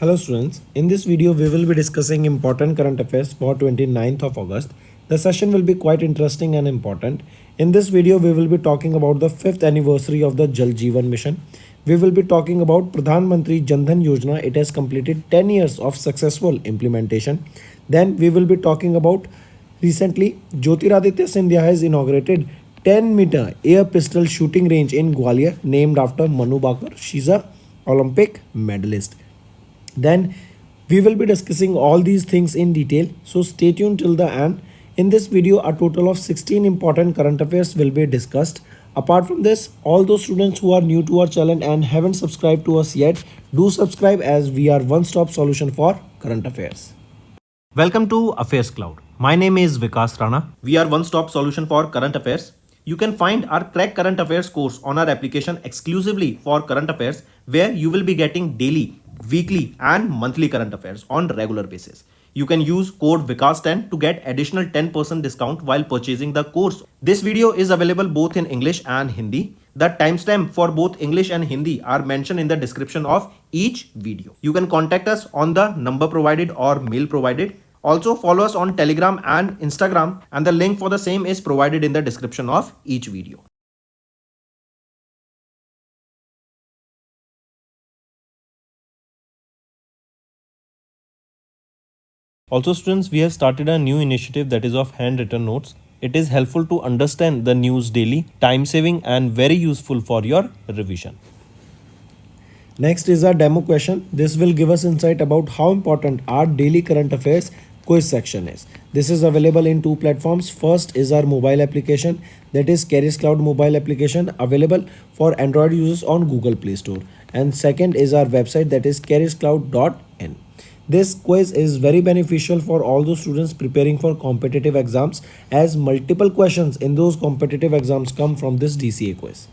Hello students, in this video we will be discussing important current affairs for 29th of August. The session will be quite interesting and important. In this video we will be talking about the 5th anniversary of the Jal Jeevan Mission. We will be talking about Pradhan Mantri Jan Dhan Yojana. It has completed 10 years of successful implementation. Then we will be talking about recently Jyotiraditya Scindia has inaugurated 10-meter air pistol shooting range in Gwalior named after Manu Bakar. She's a Olympic medalist. Then we will be discussing all these things in detail, so stay tuned till the end. In this video a total of 16 important current affairs will be discussed. Apart from this, all those students who are new to our channel and haven't subscribed to us yet, do subscribe as we are one-stop solution for current affairs. Welcome to Affairs Cloud. My name is Vikas Rana. We are one-stop solution for current affairs. You can find our Crack Current Affairs course on our application exclusively for current affairs, where you will be getting daily, weekly and monthly current affairs on regular basis. You can use code VIKAS10 to get additional 10% discount while purchasing the course. This video is available both in English and Hindi. The timestamp for both English and Hindi are mentioned in the description of each video. You can contact us on the number provided or mail provided. Also follow us on Telegram and Instagram, and the link for the same is provided in the description of each video. Also students, we have started a new initiative that is of handwritten notes. It is helpful to understand the news daily, time saving and very useful for your revision. Next is our demo question. This will give us insight about how important our daily current affairs quiz section is. This is available in two platforms. First is our mobile application, that is Keris Cloud mobile application, available for Android users on Google Play Store. And second is our website, that is keriscloud.in. This quiz is very beneficial for all those students preparing for competitive exams, as multiple questions in those competitive exams come from this DCA quiz.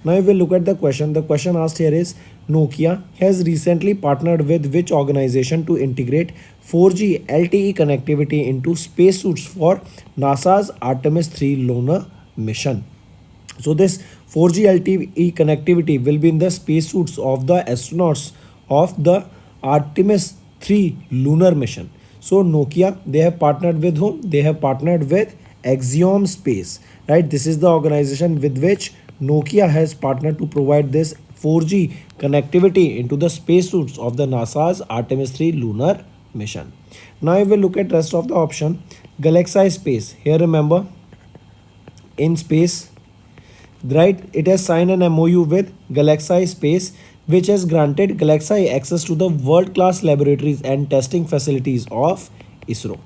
Now if we look at the question asked here is, Nokia has recently partnered with which organization to integrate 4G LTE connectivity into spacesuits for NASA's Artemis 3 lunar mission. So this 4G LTE connectivity will be in the spacesuits of the astronauts of the Artemis 3 lunar mission. So Nokia, they have partnered with whom? They have partnered with Axiom Space, right? This is the organization with which Nokia has partnered to provide this 4G connectivity into the spacesuits of the NASA's Artemis 3 lunar mission. Now if we look at rest of the option, Galaxy Space, here remember, in space, right, it has signed an MOU with Galaxy Space, which has granted Galaxy access to the world-class laboratories and testing facilities of ISRO.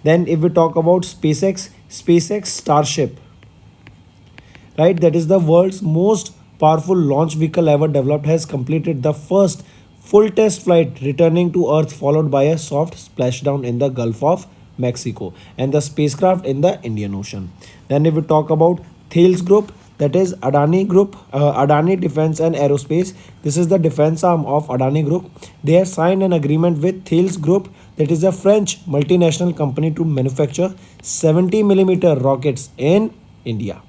Then if we talk about SpaceX Starship, right, that is the world's most powerful launch vehicle ever developed, has completed the first full test flight returning to Earth, followed by a soft splashdown in the Gulf of Mexico and the spacecraft in the Indian Ocean. Then if we talk about Thales Group, that is Adani Group, Adani Defense and Aerospace. This is the defense arm of Adani Group. They have signed an agreement with Thales Group, that is a French multinational company, to manufacture 70mm rockets in India.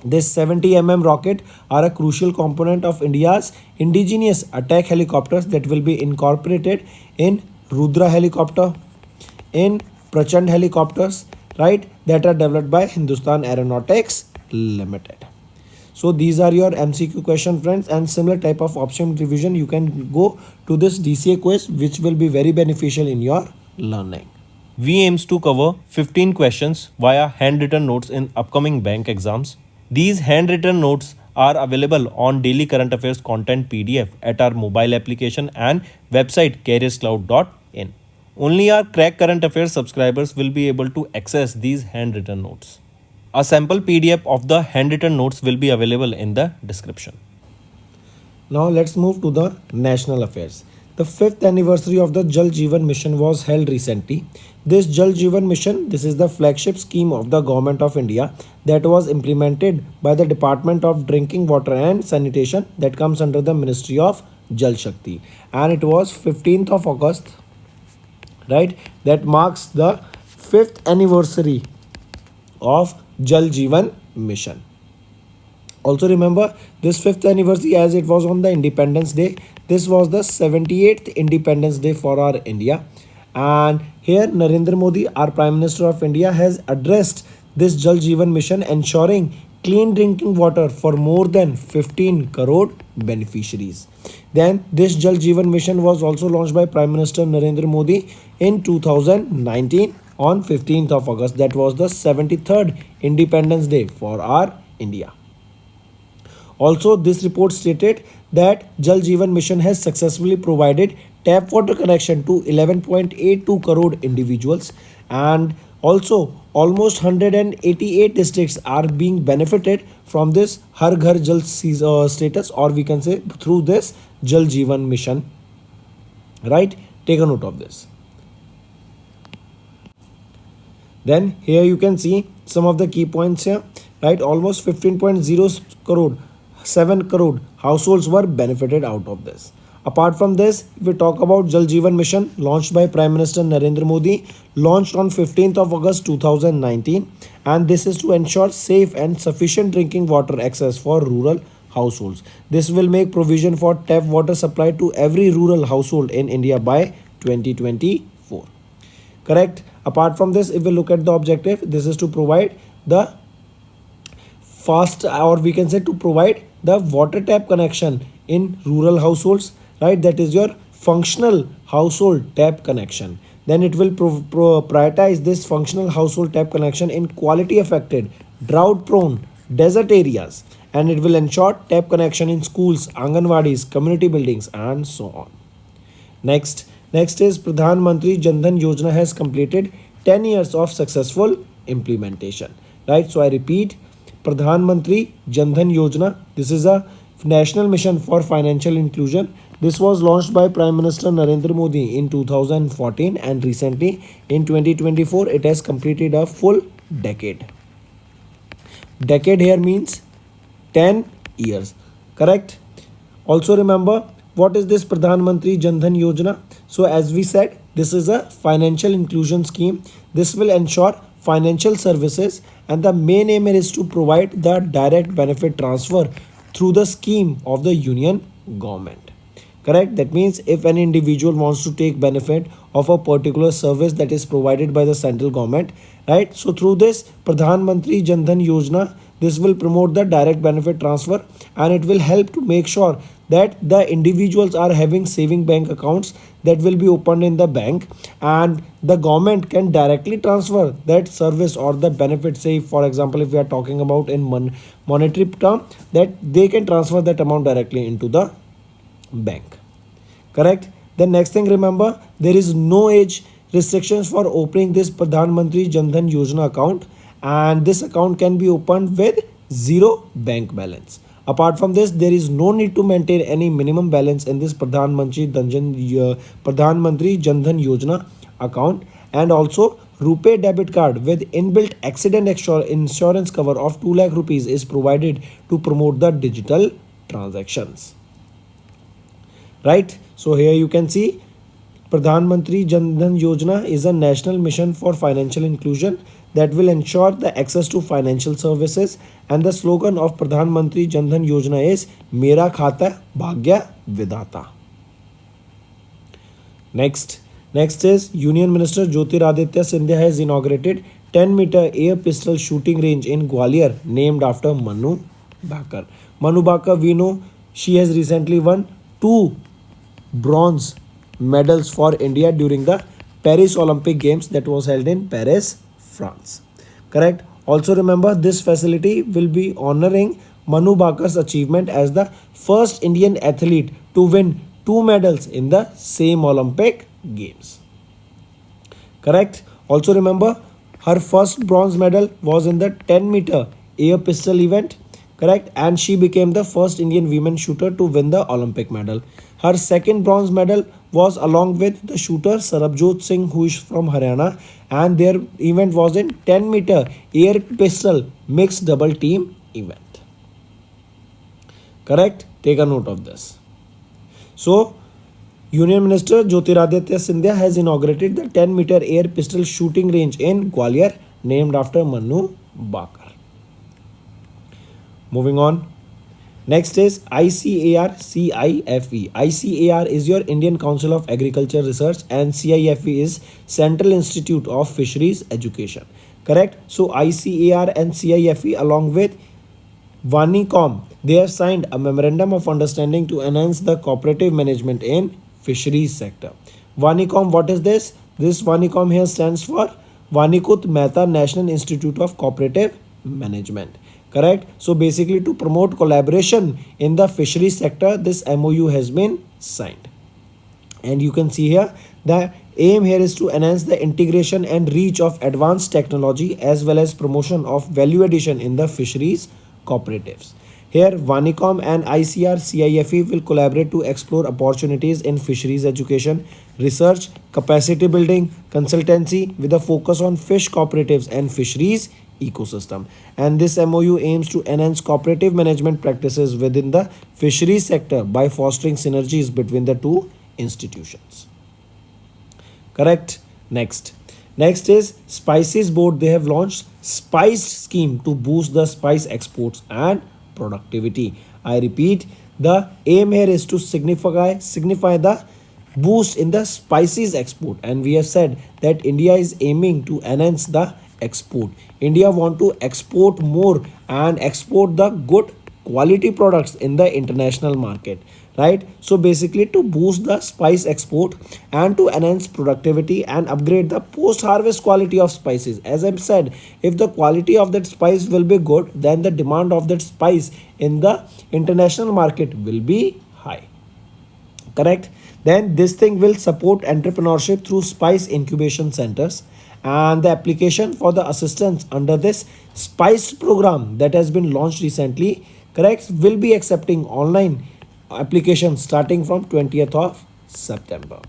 This 70mm rocket are a crucial component of India's indigenous attack helicopters that will be incorporated in Rudra helicopter, in Prachand helicopters, right, that are developed by Hindustan Aeronautics Limited. So these are your MCQ question, friends, and similar type of option revision you can go to this DCA quiz, which will be very beneficial in your learning. We aims to cover 15 questions via handwritten notes in upcoming bank exams. These handwritten notes are available on daily current affairs content PDF at our mobile application and website keriscloud.in. Only our Crack Current Affairs subscribers will be able to access these handwritten notes. A sample PDF of the handwritten notes will be available in the description. Now let's move to the national affairs. The 5th anniversary of the Jal Jeevan Mission was held recently. This Jal Jeevan Mission, this is the flagship scheme of the Government of India that was implemented by the Department of Drinking Water and Sanitation, that comes under the Ministry of Jal Shakti. And it was 15th of August, right, that marks the 5th anniversary of Jal Jeevan Mission. Also remember this 5th anniversary, as it was on the Independence Day, This was the 78th Independence Day for our India. And here Narendra Modi, our Prime Minister of India, has addressed this Jal Jeevan Mission, ensuring clean drinking water for more than 15 crore beneficiaries. Then this Jal Jeevan Mission was also launched by Prime Minister Narendra Modi in 2019 on 15th of August. That was the 73rd Independence Day for our India. Also, this report stated that Jal Jeevan Mission has successfully provided tap water connection to 11.82 crore individuals, and also almost 188 districts are being benefited from this Har Ghar Jal status, or we can say through this Jal Jeevan Mission. Right? Take a note of this. Then here you can see some of the key points here. Right? Almost 15.0 crore, 7 crore households were benefited out of this. Apart from this, if we talk about Jal Jeevan Mission launched by Prime Minister Narendra Modi, launched on 15th of August 2019, and this is to ensure safe and sufficient drinking water access for rural households. This will make provision for tap water supply to every rural household in India by 2024. Correct? Apart from this, if we look at the objective, this is to provide the fast, or we can say to provide the water tap connection in rural households, right? That is your functional household tap connection. Then it will prioritize this functional household tap connection in quality affected, drought prone desert areas, and it will ensure tap connection in schools, anganwadis, community buildings, and so on. Next is Pradhan Mantri Jan Dhan Yojana has completed 10 years of successful implementation. Right? So I repeat, Pradhan Mantri Jan Dhan Yojana. This is a national mission for financial inclusion. This was launched by Prime Minister Narendra Modi in 2014, and recently in 2024 it has completed a full decade. Decade here means 10 years. Correct? Also remember, what is this Pradhan Mantri Jan Dhan Yojana? So as we said, this is a financial inclusion scheme. This will ensure financial services, and the main aim is to provide the direct benefit transfer through the scheme of the union government. Correct? That means if an individual wants to take benefit of a particular service that is provided by the central government, right? So through this Pradhan Mantri Jan Dhan Yojana, this will promote the direct benefit transfer, and it will help to make sure that the individuals are having saving bank accounts that will be opened in the bank, and the government can directly transfer that service or the benefit. Say for example, if we are talking about in monetary term, that they can transfer that amount directly into the bank. Correct? Then next thing, remember, there is no age restrictions for opening this Pradhan Mantri Jan Dhan Yojana account, and this account can be opened with zero bank balance. Apart from this, there is no need to maintain any minimum balance in this Pradhan Mantri Jan Dhan Yojana account, and also RuPay debit card with inbuilt accident insurance cover of 2 lakh rupees is provided to promote the digital transactions. Right? So here you can see Pradhan Mantri Jan Dhan Yojana is a national mission for financial inclusion that will ensure the access to financial services, and the slogan of Pradhan Mantri Jan Dhan Yojana is Mera Khata Bhagya Vidhata. Next is Union Minister Jyotiraditya Scindia has inaugurated 10-meter air pistol shooting range in Gwalior named after Manu Bhaker. Manu Bhaker, we know she has recently won 2 bronze medals for India during the Paris Olympic Games that was held in Paris, France. Correct? Also remember, this facility will be honoring Manu Bhaker's achievement as the first Indian athlete to win 2 medals in the same Olympic Games. Correct? Also remember, her first bronze medal was in the 10-meter air pistol event. Correct? And she became the first Indian women shooter to win the Olympic medal. Her second bronze medal was along with the shooter Sarabjot Singh, who is from Haryana, and their event was in 10-meter air pistol mixed double team event. Correct? Take a note of this. So, Union Minister Jyotiraditya Scindia has inaugurated the 10-meter air pistol shooting range in Gwalior named after Manu Bhaker. Moving on. Next is ICAR CIFE. ICAR is your Indian Council of Agriculture Research and CIFE is Central Institute of Fisheries Education. Correct? So ICAR and CIFE along with Vanicom, they have signed a memorandum of understanding to enhance the cooperative management in fisheries sector. Vanicom, what is this? This Vanicom here stands for Vanikut Mehta National Institute of Cooperative Management. Correct? So basically to promote collaboration in the fisheries sector, this MOU has been signed. And you can see here the aim here is to enhance the integration and reach of advanced technology as well as promotion of value addition in the fisheries cooperatives. Here, Vanicom and ICR CIFE will collaborate to explore opportunities in fisheries education, research, capacity building, consultancy with a focus on fish cooperatives and fisheries ecosystem. And this MOU aims to enhance cooperative management practices within the fisheries sector by fostering synergies between the two institutions. Correct? Next is Spices Board. They have launched Spiced scheme to boost the spice exports and productivity. I repeat, the aim here is to signify the boost in the spices export, and we have said that India is aiming to enhance the export. India want to export more and export the good quality products in the international market, right? So basically to boost the spice export and to enhance productivity and upgrade the post harvest quality of spices. As I've said, if the quality of that spice will be good, then the demand of that spice in the international market will be high. Correct? Then this thing will support entrepreneurship through spice incubation centers, and the application for the assistance under this spiced program that has been launched recently, correct, will be accepting online applications starting from 20th of September.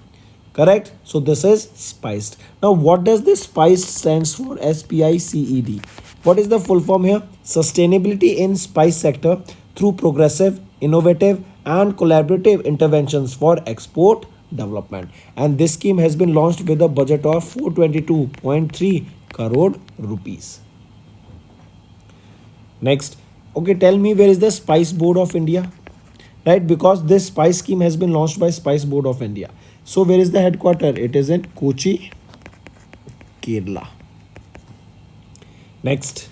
Correct? So this is spiced. Now what does this spiced stands for? SPICED. What is the full form here? Sustainability in spice sector through progressive, innovative and collaborative interventions for export development. And this scheme has been launched with a budget of 422.3 crore rupees. Next, okay, tell me where is the Spice Board of India? Right, because this spice scheme has been launched by Spice Board of India. So where is the headquarter? It is in Kochi, Kerala. Next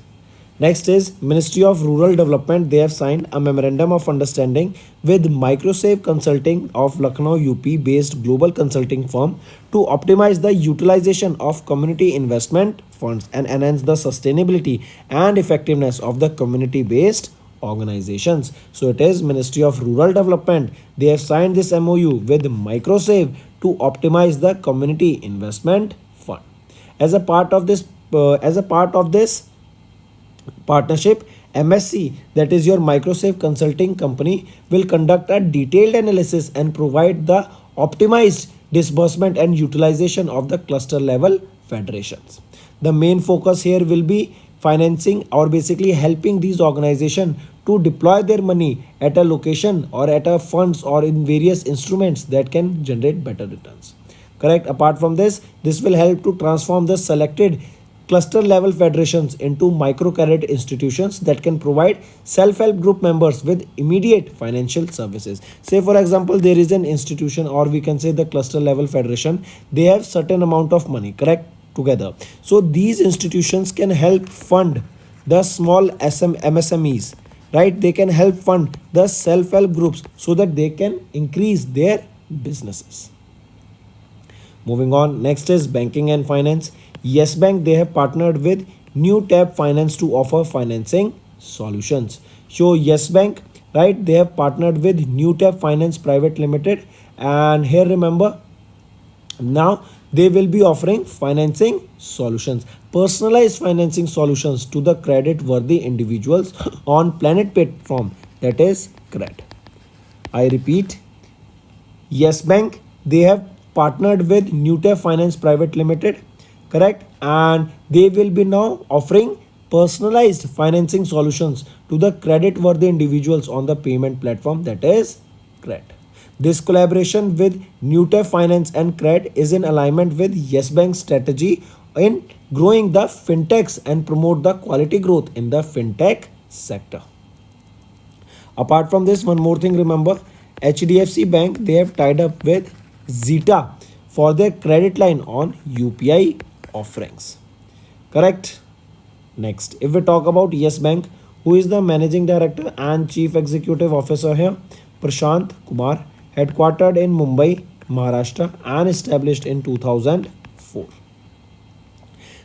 is Ministry of Rural Development. They have signed a memorandum of understanding with Microsave Consulting of Lucknow, UP based global consulting firm to optimize the utilization of community investment funds and enhance the sustainability and effectiveness of the community based organizations. So it is Ministry of Rural Development. They have signed this MOU with Microsave to optimize the community investment fund. As a part of this partnership, MSC, that is your Microsave consulting company, will conduct a detailed analysis and provide the optimized disbursement and utilization of the cluster level federations. The main focus here will be financing or basically helping these organizations to deploy their money at a location or at a funds or in various instruments that can generate better returns. Correct? Apart from this will help to transform the selected cluster level federations into microcredit institutions that can provide self-help group members with immediate financial services. Say for example, there is an institution or we can say the cluster level federation, they have certain amount of money, correct, together. So these institutions can help fund the small MSMEs, right? They can help fund the self-help groups so that they can increase their businesses. Moving on, next is banking and finance. Yes Bank, they have partnered with New Tab Finance to offer financing solutions. So Yes Bank, right, they have partnered with New Tab Finance Private Limited, and here remember, now they will be offering financing solutions, personalized financing solutions to the credit worthy individuals on Planet platform, that is CRED. I repeat, Yes Bank, they have partnered with Newtef Finance Private Limited, correct, and they will be now offering personalized financing solutions to the credit worthy individuals on the payment platform, that is CRED. This collaboration with Newtef Finance and CRED is in alignment with Yes Bank's strategy in growing the fintechs and promote the quality growth in the fintech sector. Apart from this, one more thing, remember, HDFC Bank, they have tied up with Zeta for their credit line on UPI offerings. Correct? Next, if we talk about Yes Bank, who is the managing director and chief executive officer here? Prashant Kumar, headquartered in Mumbai, Maharashtra, and established in 2004.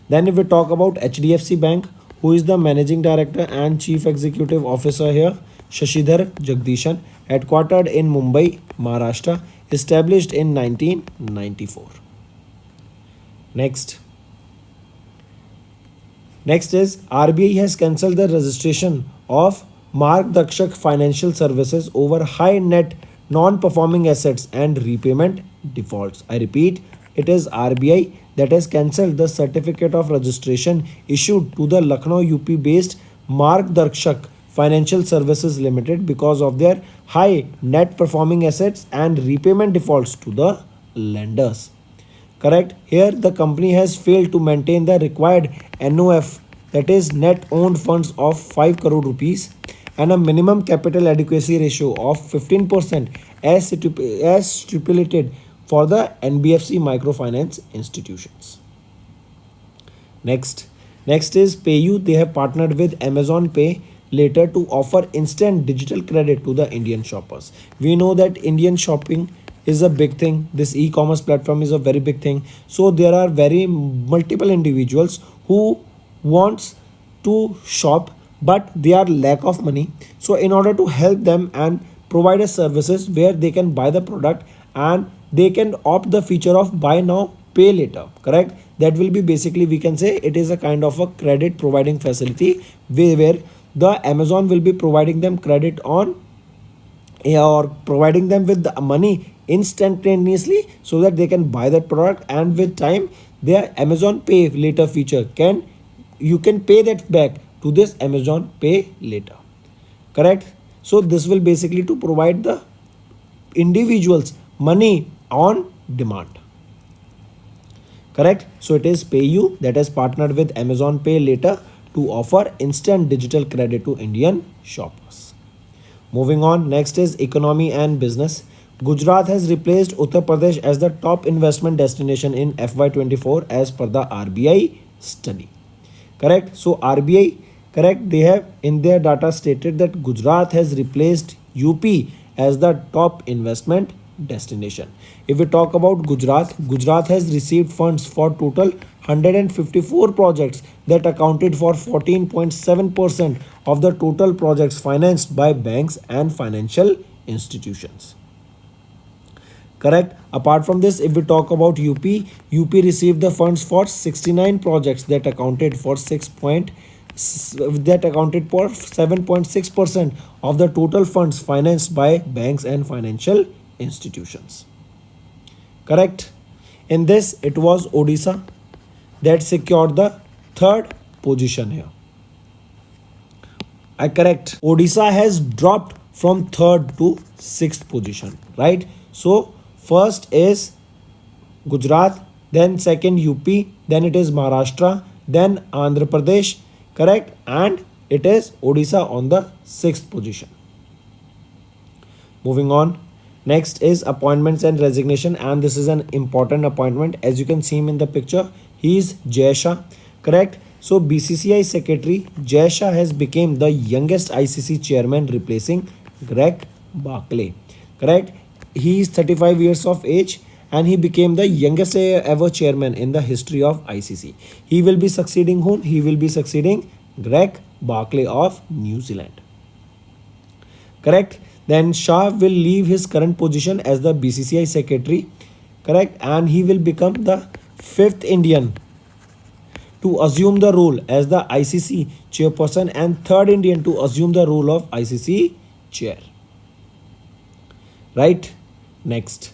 Then, if we talk about HDFC Bank, who is the managing director and chief executive officer here? Shashidhar Jagdishan, headquartered in Mumbai, Maharashtra, established in 1994. Next is RBI has cancelled the registration of Margdarshak Financial Services over high net non-performing assets and repayment defaults. I repeat, it is RBI that has cancelled the certificate of registration issued to the Lucknow UP based Margdarshak Financial Services Limited because of their high net performing assets and repayment defaults to the lenders. Correct? Here the company has failed to maintain the required NOF, that is net owned funds, of 5 crore rupees and a minimum capital adequacy ratio of 15% as stipulated for the NBFC microfinance institutions. Next is PayU. They have partnered with Amazon Pay later to offer instant digital credit to the Indian shoppers. We know that Indian shopping is a big thing. This e-commerce platform is a very big thing. So there are very multiple individuals who wants to shop but they are lack of money. So in order to help them and provide us services where they can buy the product and they can opt the feature of buy now pay later. Correct? That will be basically, we can say, it is a kind of a credit providing facility where the Amazon will be providing them credit on or providing them with the money instantaneously so that they can buy that product, and with time their Amazon Pay later feature you can pay that back to this Amazon Pay later. Correct? So this will basically to provide the individuals money on demand. Correct? So it is PayU that has partnered with Amazon Pay later to offer instant digital credit to Indian shoppers. Moving on, next is economy and business. Gujarat has replaced Uttar Pradesh as the top investment destination in FY24 as per the RBI study. Correct? So RBI, correct, they have in their data stated that Gujarat has replaced UP as the top investment destination. If we talk about Gujarat has received funds for total 154 projects that accounted for 14.7% of the total projects financed by banks and financial institutions. Correct? Apart from this, if we talk about UP received the funds for 69 projects that accounted for 7.6% of the total funds financed by banks and financial institutions. Correct? In this, it was Odisha that secured the third position here. I correct. Odisha has dropped from third to sixth position, right? So first is Gujarat, then second UP, then it is Maharashtra, then Andhra Pradesh, correct? And it is Odisha on the sixth position. Moving on. Next is appointments and resignation, and this is an important appointment. As you can see him in the picture, he is Jay Shah, correct? So BCCI secretary Jay Shah has become the youngest ICC chairman, replacing Greg Barclay, correct? He is 35 years of age and he became the youngest ever chairman in the history of ICC. He will be succeeding whom? He will be succeeding Greg Barclay of New Zealand. Correct? Then Shah will leave his current position as the BCCI secretary, correct? And he will become the fifth Indian to assume the role as the ICC chairperson and third Indian to assume the role of ICC chair. Right? Next.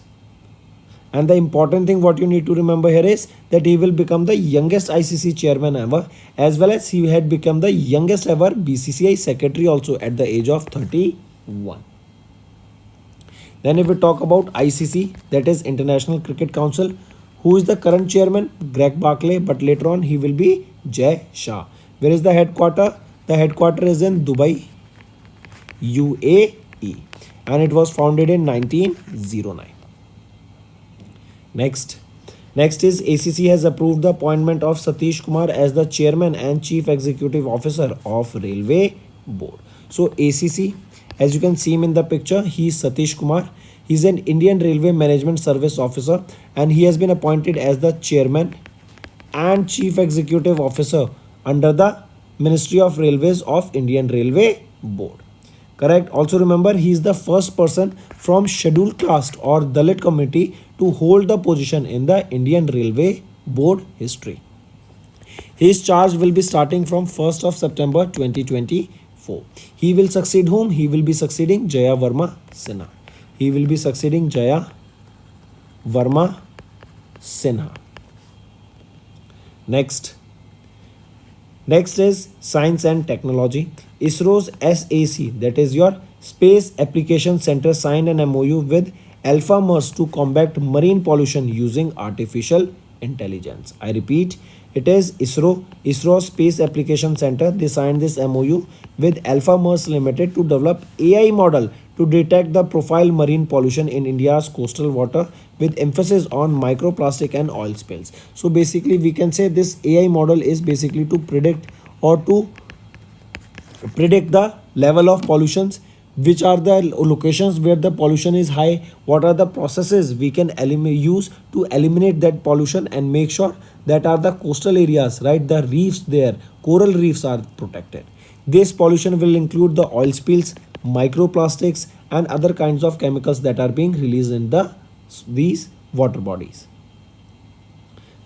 And the important thing what you need to remember here is that he will become the youngest ICC chairman ever, as well as he had become the youngest ever BCCI secretary also at the age of 31. Then if we talk about ICC, that is International Cricket Council, who is the current chairman? Greg Barclay, but later on he will be Jay Shah. Where is the headquarter? The headquarter is in Dubai. UAE, and it was founded in 1909. Next is ACC has approved the appointment of Satish Kumar as the chairman and chief executive officer of Railway Board. So ACC, as you can see him in the picture, he is Satish Kumar. He is an Indian Railway Management Service officer, and he has been appointed as the chairman and chief executive officer under the Ministry of Railways of Indian Railway Board. Correct. Also remember, he is the first person from scheduled caste or Dalit community to hold the position in the Indian Railway Board history. His charge will be starting from 1st of September 2024. He will succeed whom? He will be succeeding Jaya Verma Sinha. He will be succeeding Jaya Verma Sinha. Next is science and technology. ISRO's SAC, that is your Space Application Center, signed an MOU with Alpha Mars to combat marine pollution using artificial intelligence. I repeat, it is ISRO Space Application Center. They signed this MOU with Alpha Mars Limited to develop AI model to detect the profile marine pollution in India's coastal water with emphasis on microplastic and oil spills. So basically we can say this AI model is basically to predict the level of pollutions, which are the locations where the pollution is high, what are the processes we can use to eliminate that pollution and make sure that are the coastal areas, right, the reefs there, coral reefs are protected. This pollution will include the oil spills, microplastics and other kinds of chemicals that are being released in these water bodies.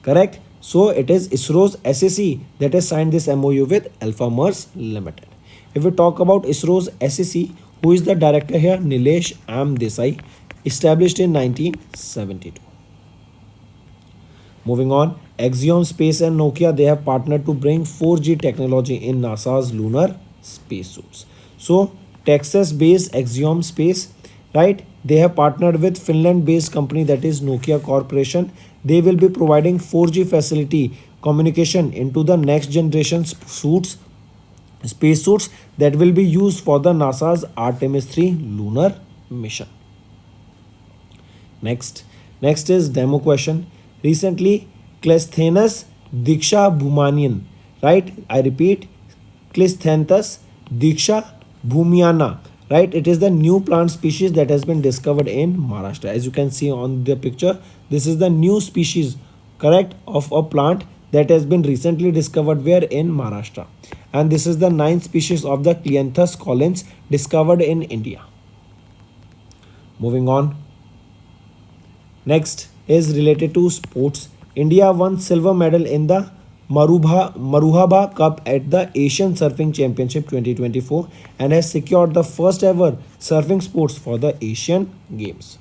Correct. So it is ISRO's SAC that has signed this MOU with Alpha Mars Limited. If we talk about ISRO's SAC, who is the director here? Nilesh M. Desai, established in 1972. Moving on, Axiom Space and Nokia, they have partnered to bring 4G technology in NASA's lunar spacesuits. So Texas-based Axiom Space, right? They have partnered with Finland-based company, that is Nokia Corporation. They will be providing 4G facility communication into the next generation spacesuits that will be used for the NASA's Artemis 3 lunar mission. Next is demo question. Recently, Clisthenes Diksha Bhumanian, right? I repeat, Clisthenes Diksha Bhumiana, right? It is the new plant species that has been discovered in Maharashtra. As you can see on the picture, this is the new species, correct, of a plant that has been recently discovered where? In Maharashtra. And this is the 9th species of the Cleanthus collins discovered in India. Moving on. Next is related to sports. India won silver medal in the Maruhaba Cup at the Asian Surfing Championship 2024 and has secured the first ever surfing sports for the Asian Games.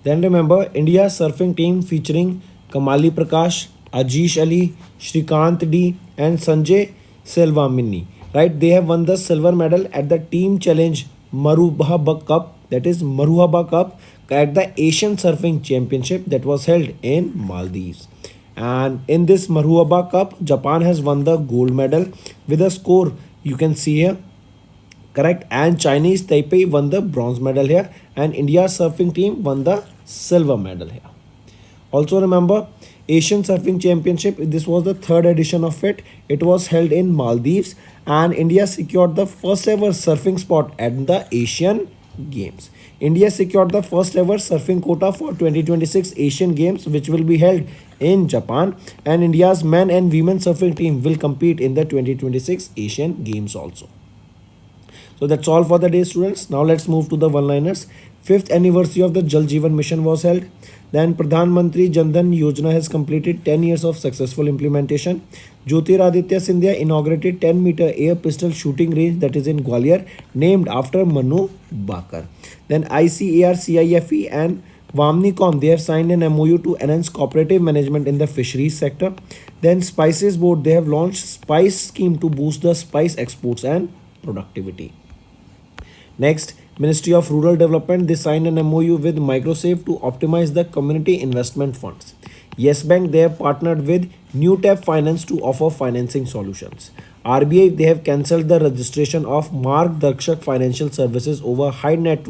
Then remember, India's surfing team featuring Kamali Prakash, Ajish Ali, Shrikant D and Sanjay Selvamini, right? They have won the silver medal at the Team Challenge Maruhaba Cup, that is Maruhaba Cup, at the Asian Surfing Championship that was held in Maldives. And in this Maruhaba Cup, Japan has won the gold medal with a score you can see here, correct? And Chinese Taipei won the bronze medal here, and India's surfing team won the silver medal here. Also remember, Asian Surfing Championship, this was the 3rd edition of it. It was held in Maldives and India secured the first ever surfing spot at the Asian Games. India secured the first ever surfing quota for 2026 Asian Games, which will be held in Japan, and India's men and women surfing team will compete in the 2026 Asian Games also. So that's all for the day, students. Now let's move to the one-liners. 5th anniversary of the Jal Jeevan Mission was held. Then Pradhan Mantri Jan Dhan Yojana has completed 10 years of successful implementation. Jyotiraditya Scindia inaugurated 10-meter air pistol shooting range that is in Gwalior, named after Manu Bakar. Then ICAR, CIFE and Vamnicom, they have signed an MOU to enhance cooperative management in the fisheries sector. Then Spices Board, they have launched Spice scheme to boost the spice exports and productivity. Next, Ministry of Rural Development, they signed an MOU with Microsafe to optimize the community investment funds. Yes Bank, they have partnered with New Tap Finance to offer financing solutions. RBI, they have cancelled the registration of Mark Darshak Financial Services over high net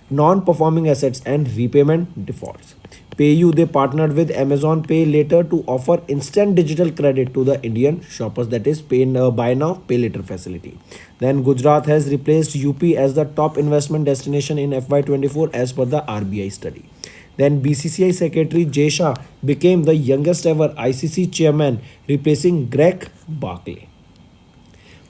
non-performing assets and repayment defaults. PayU, they partnered with Amazon Pay Later to offer instant digital credit to the Indian shoppers, that is buy now, pay later facility. Then Gujarat has replaced UP as the top investment destination in FY24 as per the RBI study. Then BCCI Secretary Jay Shah became the youngest ever ICC chairman, replacing Greg Barclay.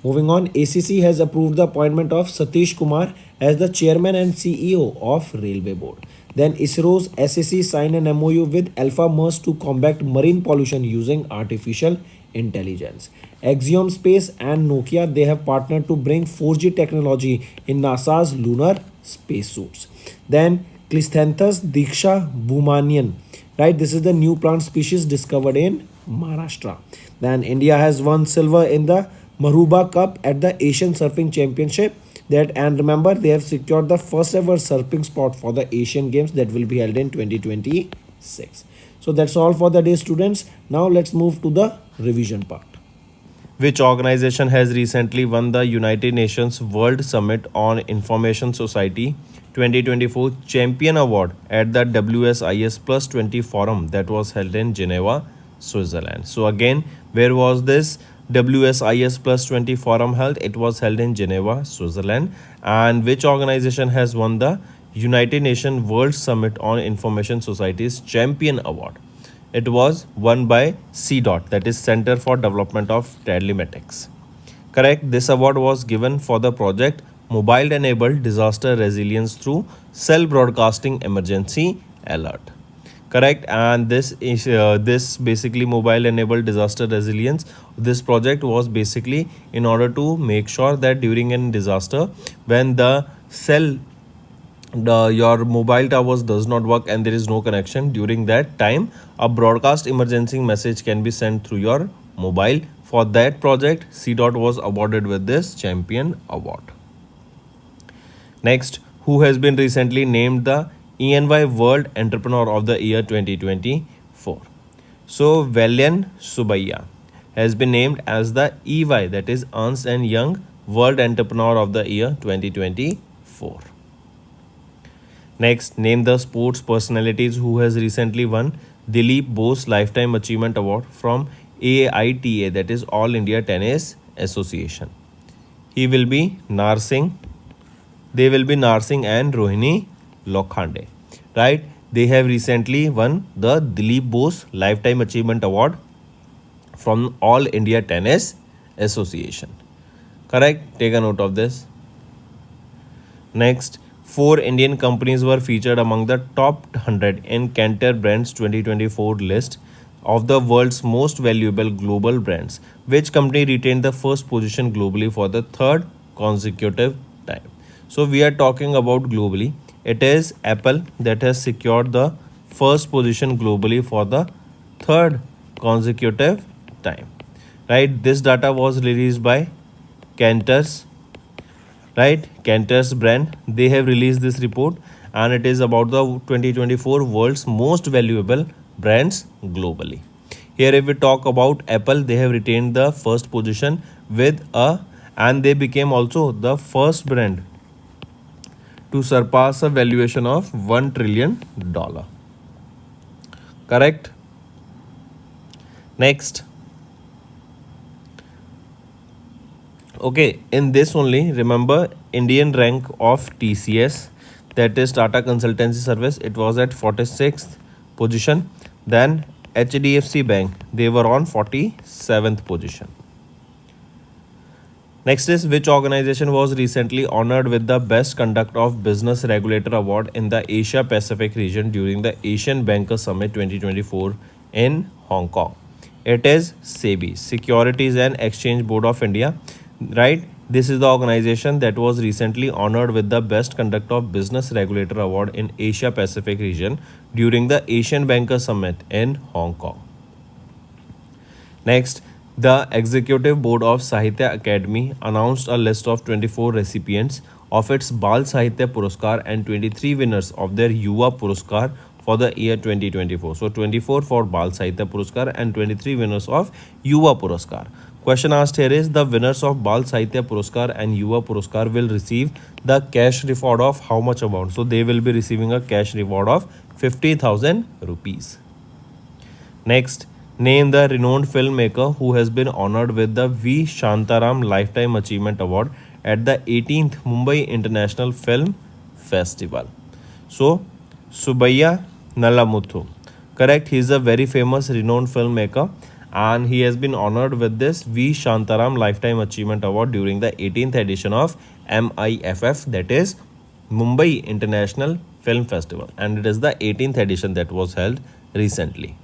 Moving on, ACC has approved the appointment of Satish Kumar as the chairman and CEO of Railway Board. Then ISRO's SAC signed an MOU with Alpha Mers to combat marine pollution using artificial intelligence. Axiom Space and Nokia, they have partnered to bring 4G technology in NASA's lunar spacesuits. Then Clisthanthes diksha bhumanian, right? This is the new plant species discovered in Maharashtra. Then India has won silver in the Maruba Cup at the Asian Surfing Championship. And remember, they have secured the first ever surfing spot for the Asian Games that will be held in 2026. So that's all for the day, students. Now let's move to the revision part. Which organization has recently won the United Nations World Summit on Information Society 2024 Champion Award at the WSIS Plus 20 Forum that was held in Geneva, Switzerland? So again, where was this WSIS Plus 20 Forum held? It was held in Geneva, Switzerland. And which organization has won the United Nations World Summit on Information Society's Champion Award? It was won by CDOT, that is Center for Development of Telematics. Correct. This award was given for the project Mobile Enabled Disaster Resilience through Cell Broadcasting Emergency Alert. Correct. And this is this basically mobile enabled disaster resilience. This project was basically in order to make sure that during a disaster, when the your mobile towers does not work and there is no connection, during that time a broadcast emergency message can be sent through your mobile. For that project, CDOT was awarded with this Champion Award. Next, who has been recently named the ENY World Entrepreneur of the Year 2024? So Valian Subaiya has been named as the EY, that is Ernst & Young World Entrepreneur of the Year 2024. Next, name the sports personalities who has recently won Dilip Bose Lifetime Achievement Award from AITA, that is All India Tennis Association. He will be Narsingh. They will be Narsingh and Rohini Lokhande, right? They have recently won the Dilip Bose Lifetime Achievement Award from All India Tennis Association. Correct? Take a note of this. Next, 4 Indian companies were featured among the top 100 in Kantar Brands 2024 list of the world's most valuable global brands. Which company retained the first position globally for the third consecutive time? So we are talking about globally. It is Apple that has secured the first position globally for the third consecutive time, right? This data was released by Kantar's, right? Kantar's brand. They have released this report and it is about the 2024 world's most valuable brands globally. Here if we talk about Apple, they have retained the first position and they became also the first brand to surpass a valuation of $1 trillion. Correct? Next. Okay, in this only, remember Indian rank of TCS, that is Tata Consultancy Service, it was at 46th position. Then HDFC Bank, they were on 47th position. Next is which organization was recently honored with the Best Conduct of Business Regulator Award in the Asia Pacific region during the Asian Banker Summit 2024 in Hong Kong? It is SEBI, Securities and Exchange Board of India, right? This is the organization that was recently honored with the Best Conduct of Business Regulator Award in Asia Pacific region during the Asian Banker Summit in Hong Kong. Next, the Executive Board of Sahitya Academy announced a list of 24 recipients of its Bal Sahitya Puraskar and 23 winners of their Yuva Puraskar for the year 2024. So 24 for Bal Sahitya Puraskar and 23 winners of Yuva Puraskar. Question asked here is the winners of Bal Sahitya Puraskar and Yuva Puraskar will receive the cash reward of how much amount? So they will be receiving a cash reward of 50,000 rupees. Next, name the renowned filmmaker who has been honored with the V. Shantaram Lifetime Achievement Award at the 18th Mumbai International Film Festival. So, Subbiah Nalamuthu. Correct, he is a very famous renowned filmmaker and he has been honored with this V. Shantaram Lifetime Achievement Award during the 18th edition of MIFF, that is Mumbai International Film Festival, and it is the 18th edition that was held recently.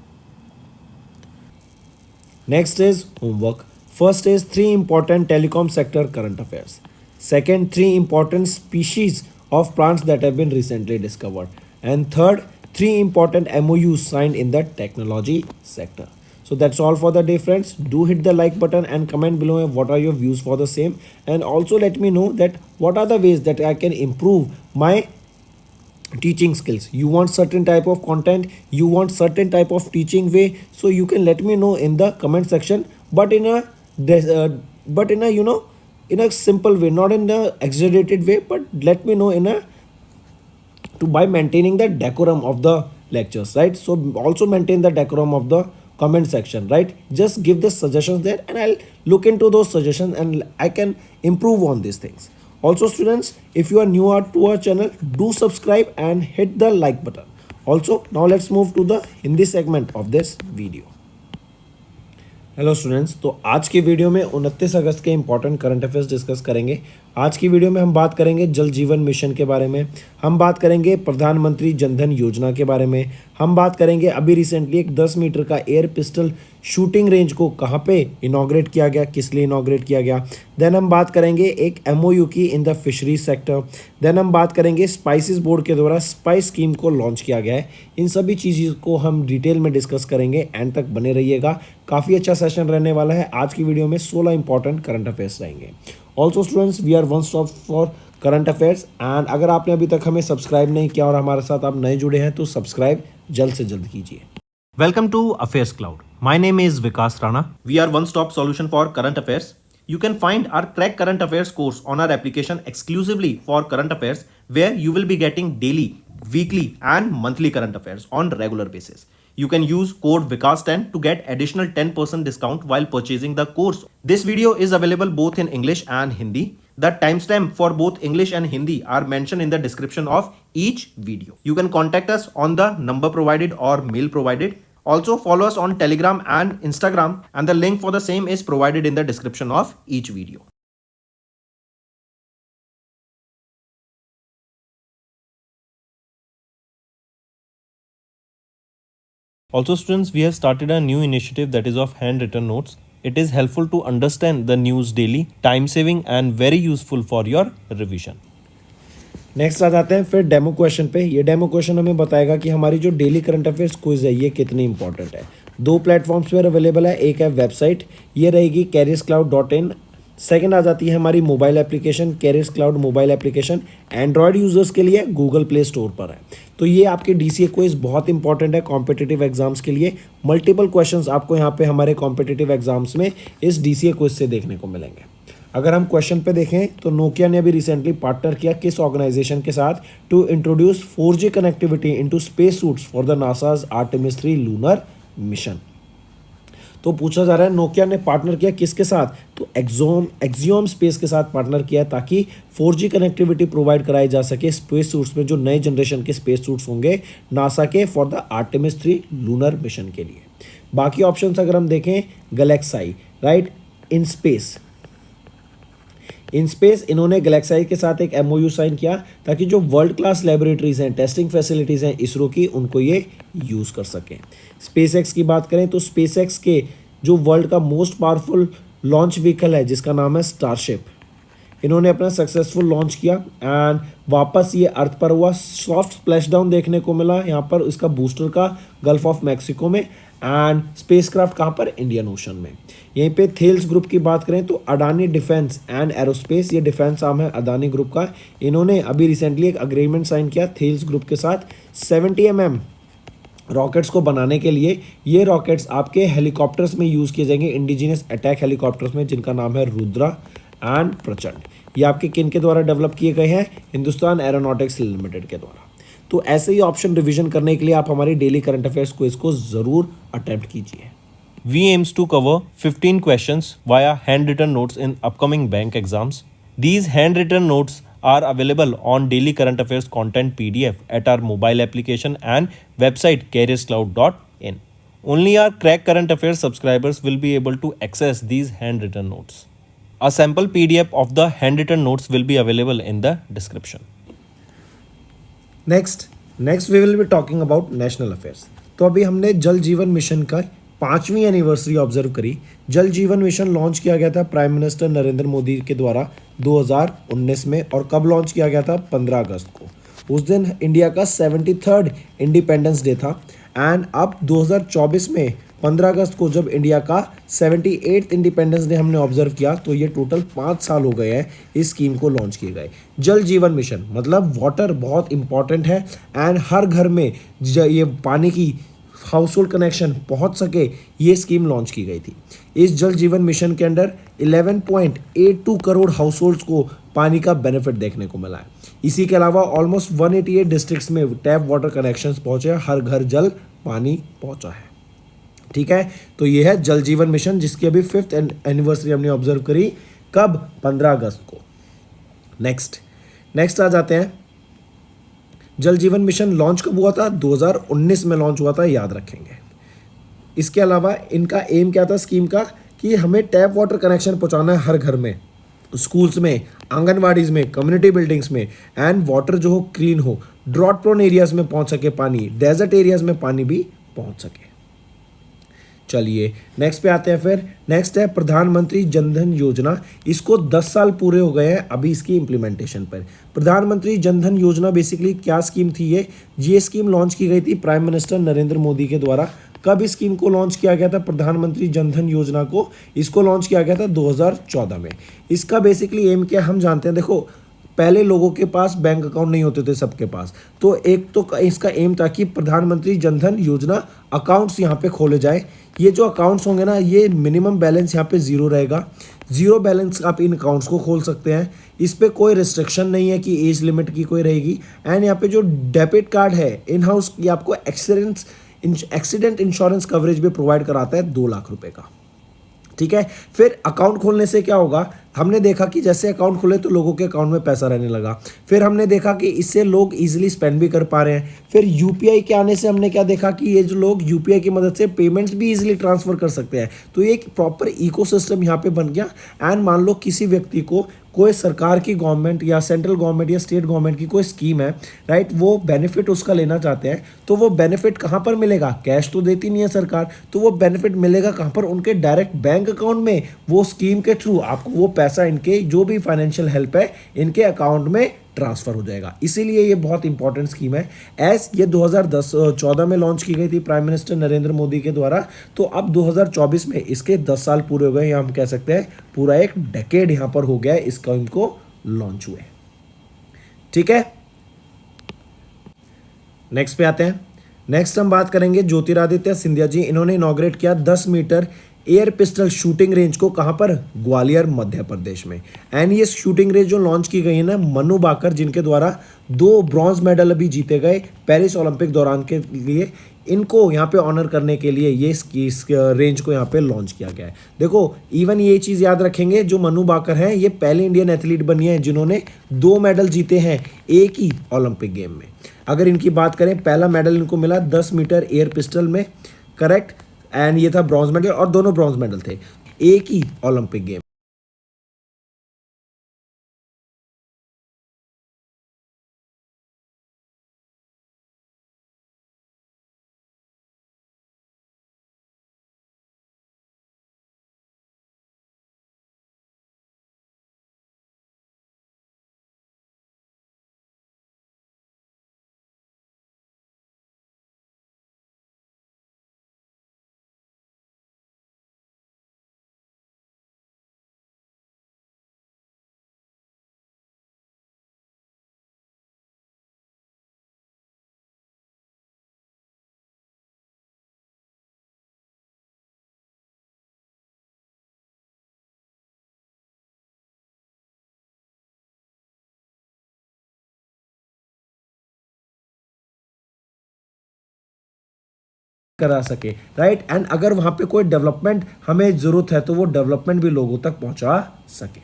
Next is homework. First is 3 important telecom sector current affairs. Second, 3 important species of plants that have been recently discovered. And third, 3 important MOUs signed in the technology sector. So that's all for the day, friends. Do hit the like button and comment below what are your views for the same. And also let me know that what are the ways that I can improve my teaching skills. You want certain type of content, you want certain type of teaching way, so you can let me know in the comment section, but in a in a simple way, not in the exaggerated way, but let me know in a by maintaining the decorum of the lectures, right? So also maintain the decorum of the comment section, right? Just give the suggestions there and I'll look into those suggestions and I can improve on these things. Also students, if you are new to our channel, do subscribe and hit the like button. Also, now let's move to the Hindi segment of this video. Hello students, तो आज की video में 29 अगस्त के important current affairs discuss करेंगे। आज की video में हम बात करेंगे जल जीवन मिशन के बारे में, हम बात करेंगे प्रधानमंत्री जनधन योजना के बारे में, हम बात करेंगे अभी रिसेंटली एक 10 मीटर का एयर पिस्टल शूटिंग रेंज को कहाँ पे इनॉग्रेट किया गया, किस लिए इनॉग्रेट किया गया। देन हम बात करेंगे एक MOU की in the fisheries sector. Then हम बात करेंगे स्पाइसेस बोर्ड के द्वारा स्पाइस स्कीम को लॉन्च किया गया है। इन सभी चीज़ों को हम डिटेल में डिस्कस करेंगे, एंड तक बने रहिएगा। काफ़ी अच्छा सेशन रहने वाला है। आज की वीडियो में 16 इंपॉर्टेंट करंट अफेयर्स रहेंगे। Also students, we are one stop for current affairs, and अगर आपने अभी तक हमें सब्सक्राइब नहीं किया और हमारे साथ आप नए जुड़े हैं तो सब्सक्राइब जल्द से जल्द कीजिए। Welcome to Affairs Cloud. My name is Vikas Rana. We are one-stop solution for current affairs. You can find our Crack Current Affairs course on our application exclusively for current affairs, where you will be getting daily, weekly and monthly current affairs on regular basis. You can use code VIKAS10 to get additional 10% discount while purchasing the course. This video is available both in English and Hindi. The timestamp for both English and Hindi are mentioned in the description of each video. You can contact us on the number provided or mail provided. Also follow us on Telegram and Instagram, and the link for the same is provided in the description of each video. Also students, we have started a new initiative that is of handwritten notes. It is helpful to understand the news daily, time saving and very useful for your revision. Next आ जाते हैं फिर demo question पे। ये demo question हमें बताएगा कि हमारी जो डेली करंट अफेयर्स क्विज है ये कितनी इंपॉर्टेंट है। 2 प्लेटफॉर्म्स पर अवेलेबल है, एक है वेबसाइट, ये रहेगी careerscloud.in। सेकंड आ जाती है हमारी mobile application carriers cloud mobile application, Android users के लिए गूगल प्ले स्टोर पर है। तो ये आपके DCA क्विज बहुत इंपॉर्टेंट है कॉम्पिटिटिव एग्जाम्स के लिए। मल्टीपल क्वेश्चंस आपको यहाँ पे हमारे कॉम्पिटिटिव एग्जाम्स में इस DCA क्विज से देखने को मिलेंगे। अगर हम क्वेश्चन पे देखें तो नोकिया ने अभी रिसेंटली पार्टनर किया किस ऑर्गेनाइजेशन के साथ to introduce 4G connectivity into space suits for the NASA's Artemis 3 lunar mission. तो पूछा जा रहा है नोकिया ने पार्टनर किया किसके साथ, तो एक्सियोम स्पेस के साथ पार्टनर किया ताकि 4G कनेक्टिविटी प्रोवाइड कराई जा सके स्पेस सूट्स में, जो नए जनरेशन के स्पेस सूट्स होंगे नासा के for the Artemis 3 lunar mission के लिए। बाकी ऑप्शंस अगर हम देखें, गैलेक्साई राइट, इन स्पेस इन्होंने गैलेक्साई के साथ एक MOU साइन किया ताकि जो वर्ल्ड क्लास लेबोरेटरीज हैं, टेस्टिंग फैसिलिटीज़ हैं इसरो की, उनको ये यूज़ कर सकें। स्पेसएक्स की बात करें तो स्पेसएक्स के जो वर्ल्ड का मोस्ट पावरफुल लॉन्च व्हीकल है जिसका नाम है स्टारशिप, इन्होंने अपना सक्सेसफुल लॉन्च किया एंड वापस ये अर्थ पर हुआ। सॉफ्ट स्प्लैशडाउन देखने को मिला यहाँ पर इसका बूस्टर का गल्फ ऑफ मैक्सिको में, एंड स्पेसक्राफ्ट कहाँ पर, इंडियन ओशन में। यहीं पे थेल्स ग्रुप की बात करें तो अडानी डिफेंस एंड एरोस्पेस, ये डिफेंस आर्म है अडानी ग्रुप का, इन्होंने अभी रिसेंटली एक अग्रीमेंट साइन किया थेल्स ग्रुप के साथ 70 mm रॉकेट्स को बनाने के लिए। ये रॉकेट्स आपके हेलीकॉप्टर्स में यूज़ किए जाएंगे, इंडिजिनियस अटैक हेलीकॉप्टर्स में, जिनका नाम है रुद्रा एंड प्रचंड। ये आपके किन के द्वारा डेवलप किए गए हैं? हिंदुस्तान एरोनॉटिक्स लिमिटेड के द्वारा। तो ऐसे ही ऑप्शन रिवीजन करने के लिए आप हमारी डेली करंट अफेयर्स क्विज को ज़रूर अटेम्प्ट कीजिए। We aims to cover 15 questions via handwritten notes in upcoming bank exams. These handwritten notes are available on daily current affairs content PDF at our mobile application and website careerscloud.in. Only our Crack Current Affairs subscribers will be able to access these handwritten notes. A sample PDF of the handwritten notes will be available in the description. Next we will be talking about national affairs. तो अभी हमने जल जीवन mission का 5वीं anniversary observe करी। जल जीवन मिशन लॉन्च किया गया था प्राइम मिनिस्टर नरेंद्र मोदी के द्वारा 2019 में, और कब लॉन्च किया गया था? 15 अगस्त को। उस दिन इंडिया का 73rd इंडिपेंडेंस डे था। एंड अब 2024 में 15 अगस्त को जब इंडिया का 78th इंडिपेंडेंस डे हमने ऑब्जर्व किया, तो ये टोटल 5 साल हो गए हैं इस स्कीम को लॉन्च किए गए। जल जीवन मिशन मतलब वाटर बहुत इंपॉर्टेंट है, एंड हर घर में ये पानी की हाउस होल्ड कनेक्शन पहुंच सके, ये स्कीम लॉन्च की गई थी। इस जल जीवन मिशन के अंडर 11.82 करोड़ हाउस होल्ड्स को पानी का बेनिफिट देखने को मिला है। इसी के अलावा ऑलमोस्ट 188 डिस्ट्रिक्ट्स में टैप वाटर कनेक्शंस पहुंचे, हर घर जल पानी पहुंचा है। ठीक है, तो ये है जल जीवन मिशन, जिसकी अभी 5th एनिवर्सरी हमने ऑब्जर्व करी। कब? 15 अगस्त को। नेक्स्ट आ जाते हैं, जल जीवन मिशन लॉन्च कब हुआ था? 2019 में लॉन्च हुआ था, याद रखेंगे। इसके अलावा इनका एम क्या था स्कीम का? कि हमें टैप वाटर कनेक्शन पहुंचाना है हर घर में, स्कूल्स में, आंगनवाड़ीज में, कम्युनिटी बिल्डिंग्स में, एंड वाटर जो हो क्लीन हो, ड्रॉट प्रोन एरियाज में पहुंच सके पानी, डेजर्ट एरियाज में पानी भी पहुंच सके। चलिए नेक्स्ट पे आते हैं। फिर नेक्स्ट है प्रधानमंत्री जनधन योजना। इसको 10 साल पूरे हो गए हैं अभी इसकी इम्प्लीमेंटेशन पर। प्रधानमंत्री जनधन योजना बेसिकली क्या स्कीम थी? ये स्कीम लॉन्च की गई थी प्राइम मिनिस्टर नरेंद्र मोदी के द्वारा। कब इस स्कीम को लॉन्च किया गया था? प्रधानमंत्री जनधन योजना को इसको लॉन्च किया गया था 2014 में। इसका बेसिकली एम क्या हम जानते हैं। देखो, पहले लोगों के पास बैंक अकाउंट नहीं होते थे सबके पास, तो एक तो इसका एम था कि प्रधानमंत्री जनधन योजना अकाउंट्स यहाँ पे खोले जाए। ये जो अकाउंट्स होंगे ना, ये मिनिमम बैलेंस यहाँ पे ज़ीरो रहेगा। ज़ीरो बैलेंस आप इन अकाउंट्स को खोल सकते हैं। इस पर कोई रिस्ट्रिक्शन नहीं है कि एज लिमिट की कोई रहेगी। एंड यहाँ पे जो डेबिट कार्ड है इन हाउस, ये आपको एक्सीडेंट इंश्योरेंस कवरेज भी प्रोवाइड कराता है 2 लाख रुपए का। ठीक है, फिर अकाउंट खोलने से क्या होगा? हमने देखा कि जैसे अकाउंट खुले तो लोगों के अकाउंट में पैसा रहने लगा। फिर हमने देखा कि इससे लोग इजीली स्पेंड भी कर पा रहे हैं। फिर यूपीआई के आने से हमने क्या देखा कि ये जो लोग यूपीआई की मदद से पेमेंट्स भी इजीली ट्रांसफर कर सकते हैं। तो ये एक प्रॉपर इकोसिस्टम यहाँ पे बन गया। एंड मान लो किसी व्यक्ति को कोई सरकार की गवर्नमेंट या सेंट्रल गवर्नमेंट या स्टेट गवर्नमेंट की कोई स्कीम है, राइट, वो बेनिफिट उसका लेना चाहते हैं, तो वो बेनिफिट कहाँ पर मिलेगा? कैश तो देती नहीं है सरकार, तो वो बेनिफिट मिलेगा कहाँ पर? उनके डायरेक्ट बैंक अकाउंट में। वो स्कीम के थ्रू आपको वो पैसा इनके जो भी फाइनेंशियल हेल्प है इनके अकाउंट में ट्रांसफर हो जाएगा। इसीलिए ये बहुत इंपॉर्टेंट स्कीम है। ये 2014 में लॉन्च की गई थी प्राइम मिनिस्टर नरेंद्र मोदी के द्वारा। तो अब 2024 में इसके 10 साल पूरे हो गए, या हम कह सकते हैं पूरा एक डेकेड यहाँ पर हो गया है इस स्कीम को लॉन्च हुए। ठीक है, नेक्स्ट पे आते हैं। नेक्स्ट हम बात करेंगे ज्योतिरादित्य सिंधिया जी। इन्होंने इनॉग्रेट किया 10 metre air pistol shooting range को। कहाँ पर? ग्वालियर मध्य प्रदेश में। एंड ये शूटिंग रेंज जो लॉन्च की गई है ना, मनु बाकर, जिनके द्वारा 2 ब्रॉन्ज मेडल अभी जीते गए पेरिस ओलंपिक दौरान के लिए, इनको यहाँ पे ऑनर करने के लिए ये इस रेंज को यहाँ पे लॉन्च किया गया है। देखो, इवन ये चीज़ याद रखेंगे, जो मनु बाकर हैं ये पहले इंडियन एथलीट बनी है जिन्होंने 2 मेडल जीते हैं एक ही ओलंपिक गेम में। अगर इनकी बात करें, पहला मेडल इनको मिला 10 मीटर एयर पिस्टल में, करेक्ट, एंड ये था ब्रॉन्ज मेडल, और दोनों ब्रॉन्ज मेडल थे एक ही ओलंपिक गेम। करा सके, राइट। एंड अगर वहाँ पे कोई डेवलपमेंट हमें ज़रूरत है तो वो डेवलपमेंट भी लोगों तक पहुँचा सके,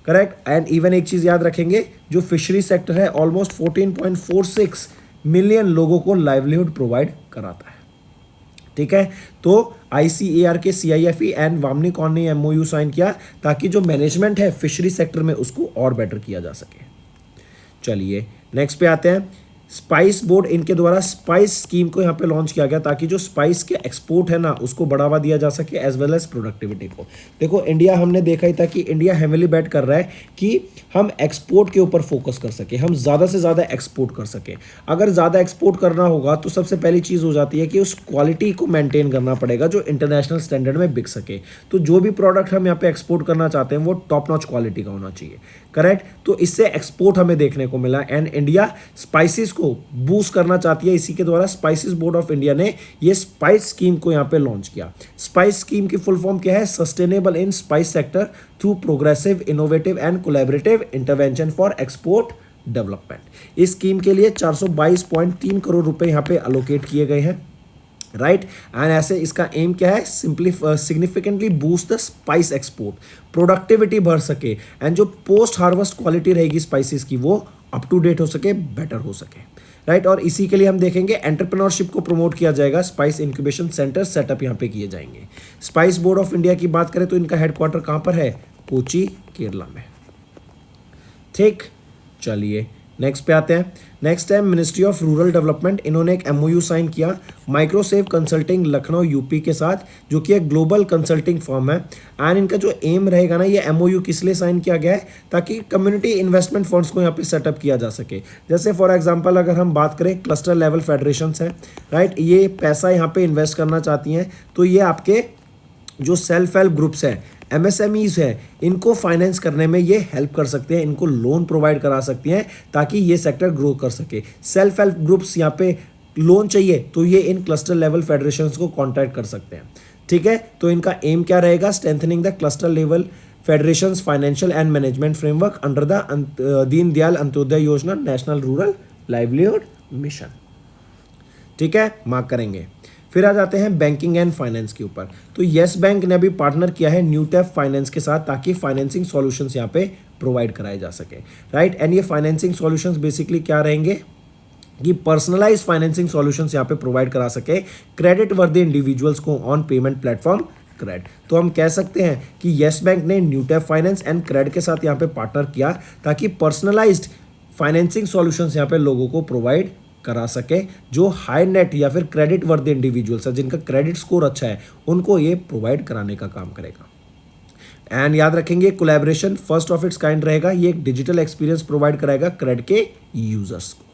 करेक्ट। एंड इवन एक चीज़ याद रखेंगे, जो फिशरी सेक्टर है ऑलमोस्ट 14.46 मिलियन लोगों को लाइवलीहुड प्रोवाइड कराता है, ठीक है। तो ICAR के CIFE एंड वामनीकॉन ने MOU साइन किया ताकि जो मैनेजमेंट है फिशरी सेक्टर में उसको और बेटर किया जा सके। चलिए नेक्स्ट पे आते हैं। स्पाइस बोर्ड, इनके द्वारा स्पाइस स्कीम को यहाँ पे लॉन्च किया गया ताकि जो स्पाइस के एक्सपोर्ट है ना उसको बढ़ावा दिया जा सके एज वेल एज प्रोडक्टिविटी को। देखो इंडिया, हमने देखा ही था कि इंडिया हेविली बेट कर रहा है कि हम एक्सपोर्ट के ऊपर फोकस कर सके, हम ज़्यादा से ज़्यादा एक्सपोर्ट कर सके। अगर ज़्यादा एक्सपोर्ट करना होगा तो सबसे पहली चीज़ हो जाती है कि उस क्वालिटी को मेंटेन करना पड़ेगा जो इंटरनेशनल स्टैंडर्ड में बिक सके। तो जो भी प्रोडक्ट हम यहाँ पे एक्सपोर्ट करना चाहते हैं वो टॉप नॉच क्वालिटी का होना चाहिए, करेक्ट। तो इससे एक्सपोर्ट हमें देखने को मिला एंड इंडिया स्पाइसेस को बूस्ट करना चाहती है। इसी के द्वारा स्पाइसेस बोर्ड ऑफ इंडिया ने ये स्पाइस स्कीम को यहाँ पे लॉन्च किया। स्पाइस स्कीम की फुल फॉर्म क्या है? Sustainable in spice sector through progressive, innovative and collaborative intervention for export development. इस स्कीम के लिए 422.3 करोड़ रुपए यहाँ पे अलोकेट किए गए हैं, राइट। एंड ऐसे इसका एम क्या है? Significantly boost the spice export, productivity बढ़ सके एंड जो पोस्ट हार्वेस्ट क्वालिटी रहेगी स्पाइसेस की वो अप टू डेट हो सके, बेटर हो सके, राइट। और इसी के लिए हम देखेंगे एंटरप्रेन्योरशिप को प्रमोट किया जाएगा, स्पाइस इंक्यूबेशन सेंटर सेटअप यहाँ पे किए जाएंगे। स्पाइस बोर्ड ऑफ इंडिया की बात करें तो इनका हेडक्वार्टर कहाँ पर है? कोची, केरला में, ठीक। चलिए नेक्स्ट पे आते हैं। नेक्स्ट है मिनिस्ट्री ऑफ रूरल डेवलपमेंट, इन्होंने एक MOU साइन किया माइक्रोसेव कंसल्टिंग लखनऊ यूपी के साथ, जो कि एक ग्लोबल कंसल्टिंग फर्म है। एंड इनका जो एम रहेगा ना, ये MOU किस लिए साइन किया गया है? ताकि कम्युनिटी इन्वेस्टमेंट फंड्स को यहाँ पे सेटअप किया जा सके। जैसे फॉर एग्जांपल अगर हम बात करें क्लस्टर लेवल फेडरेशंस हैं, राइट, ये पैसा यहाँ पे इन्वेस्ट करना चाहती हैं, तो ये आपके जो सेल्फ हेल्प ग्रुप्स हैं, MSMEs है, इनको फाइनेंस करने में ये हेल्प कर सकते हैं, इनको लोन प्रोवाइड करा सकती हैं ताकि ये सेक्टर ग्रो कर सके। सेल्फ हेल्प ग्रुप्स यहाँ पे लोन चाहिए तो ये इन क्लस्टर लेवल फेडरेशंस को कॉन्टैक्ट कर सकते हैं, ठीक है। तो इनका एम क्या रहेगा? Strengthening the cluster level federations financial and management framework under the Deendayal Antyodaya योजना नेशनल रूरल लाइवलीहुड मिशन, ठीक है, मार्क करेंगे। फिर आ जाते हैं बैंकिंग एंड फाइनेंस के ऊपर। तो येस बैंक ने अभी पार्टनर किया है न्यूटेफ फाइनेंस के साथ ताकि फाइनेंसिंग सॉल्यूशंस यहाँ पे प्रोवाइड कराए जा सके, राइट। एंड ये फाइनेंसिंग सॉल्यूशंस बेसिकली क्या रहेंगे कि पर्सनलाइज फाइनेंसिंग सॉल्यूशंस यहाँ पे प्रोवाइड करा सके क्रेडिट वर्दी इंडिविजुअल्स को ऑन पेमेंट प्लेटफॉर्म क्रेड। तो हम कह सकते हैं कि येस बैंक ने न्यूटेफ फाइनेंस एंड क्रेड के साथ यहाँ पे पार्टनर किया ताकि पर्सनलाइज्ड फाइनेंसिंग सॉल्यूशंस यहाँ पे लोगों को प्रोवाइड करा सके, जो हाई नेट या फिर क्रेडिट वर्दी इंडिविजुअल्स है, जिनका क्रेडिट स्कोर अच्छा है, उनको ये प्रोवाइड कराने का काम करेगा। एंड याद रखेंगे collaboration first of its kind रहेगा, ये एक डिजिटल एक्सपीरियंस प्रोवाइड कराएगा क्रेड के यूजर्स को।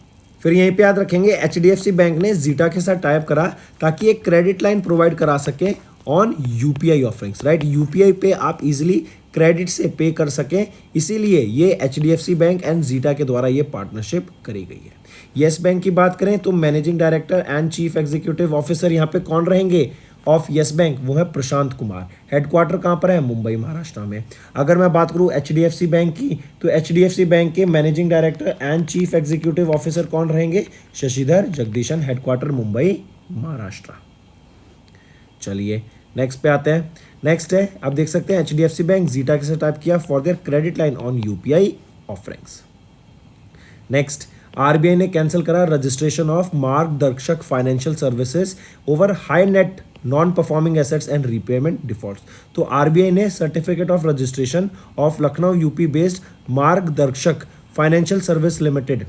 फिर यहीं पे याद रखेंगे HDFC बैंक ने जीटा के साथ टाइप करा ताकि एक क्रेडिट लाइन प्रोवाइड करा सके on UPI offerings, right. UPI पे आप इजीली क्रेडिट से पे कर सकें, इसीलिए ये HDFC बैंक एंड जीटा के द्वारा ये पार्टनरशिप करी गई है। येस बैंक की बात करें तो managing director and chief executive officer यहाँ पे कौन रहेंगे ऑफ येस बैंक? वो है प्रशांत कुमार। हेडक्वार्टर कहाँ पर है? मुंबई, महाराष्ट्र में। अगर मैं बात करूँ HDFC बैंक की तो HDFC बैंक के managing director and chief executive officer कौन रहेंगे? शशिधर जगदीशन, हेडक्वार्टर मुंबई, महाराष्ट्र। चलिए नेक्स्ट पे आते हैं। नेक्स्ट है, आप देख सकते हैं HDFC बैंक जीटा के साथ टाइप किया for their credit line on UPI offerings. Next, RBI ने कैंसिल करा registration of Margdarshak financial services over high net non performing assets and repayment defaults. तो RBI ने certificate of registration of Lucknow UP based Margdarshak financial service limited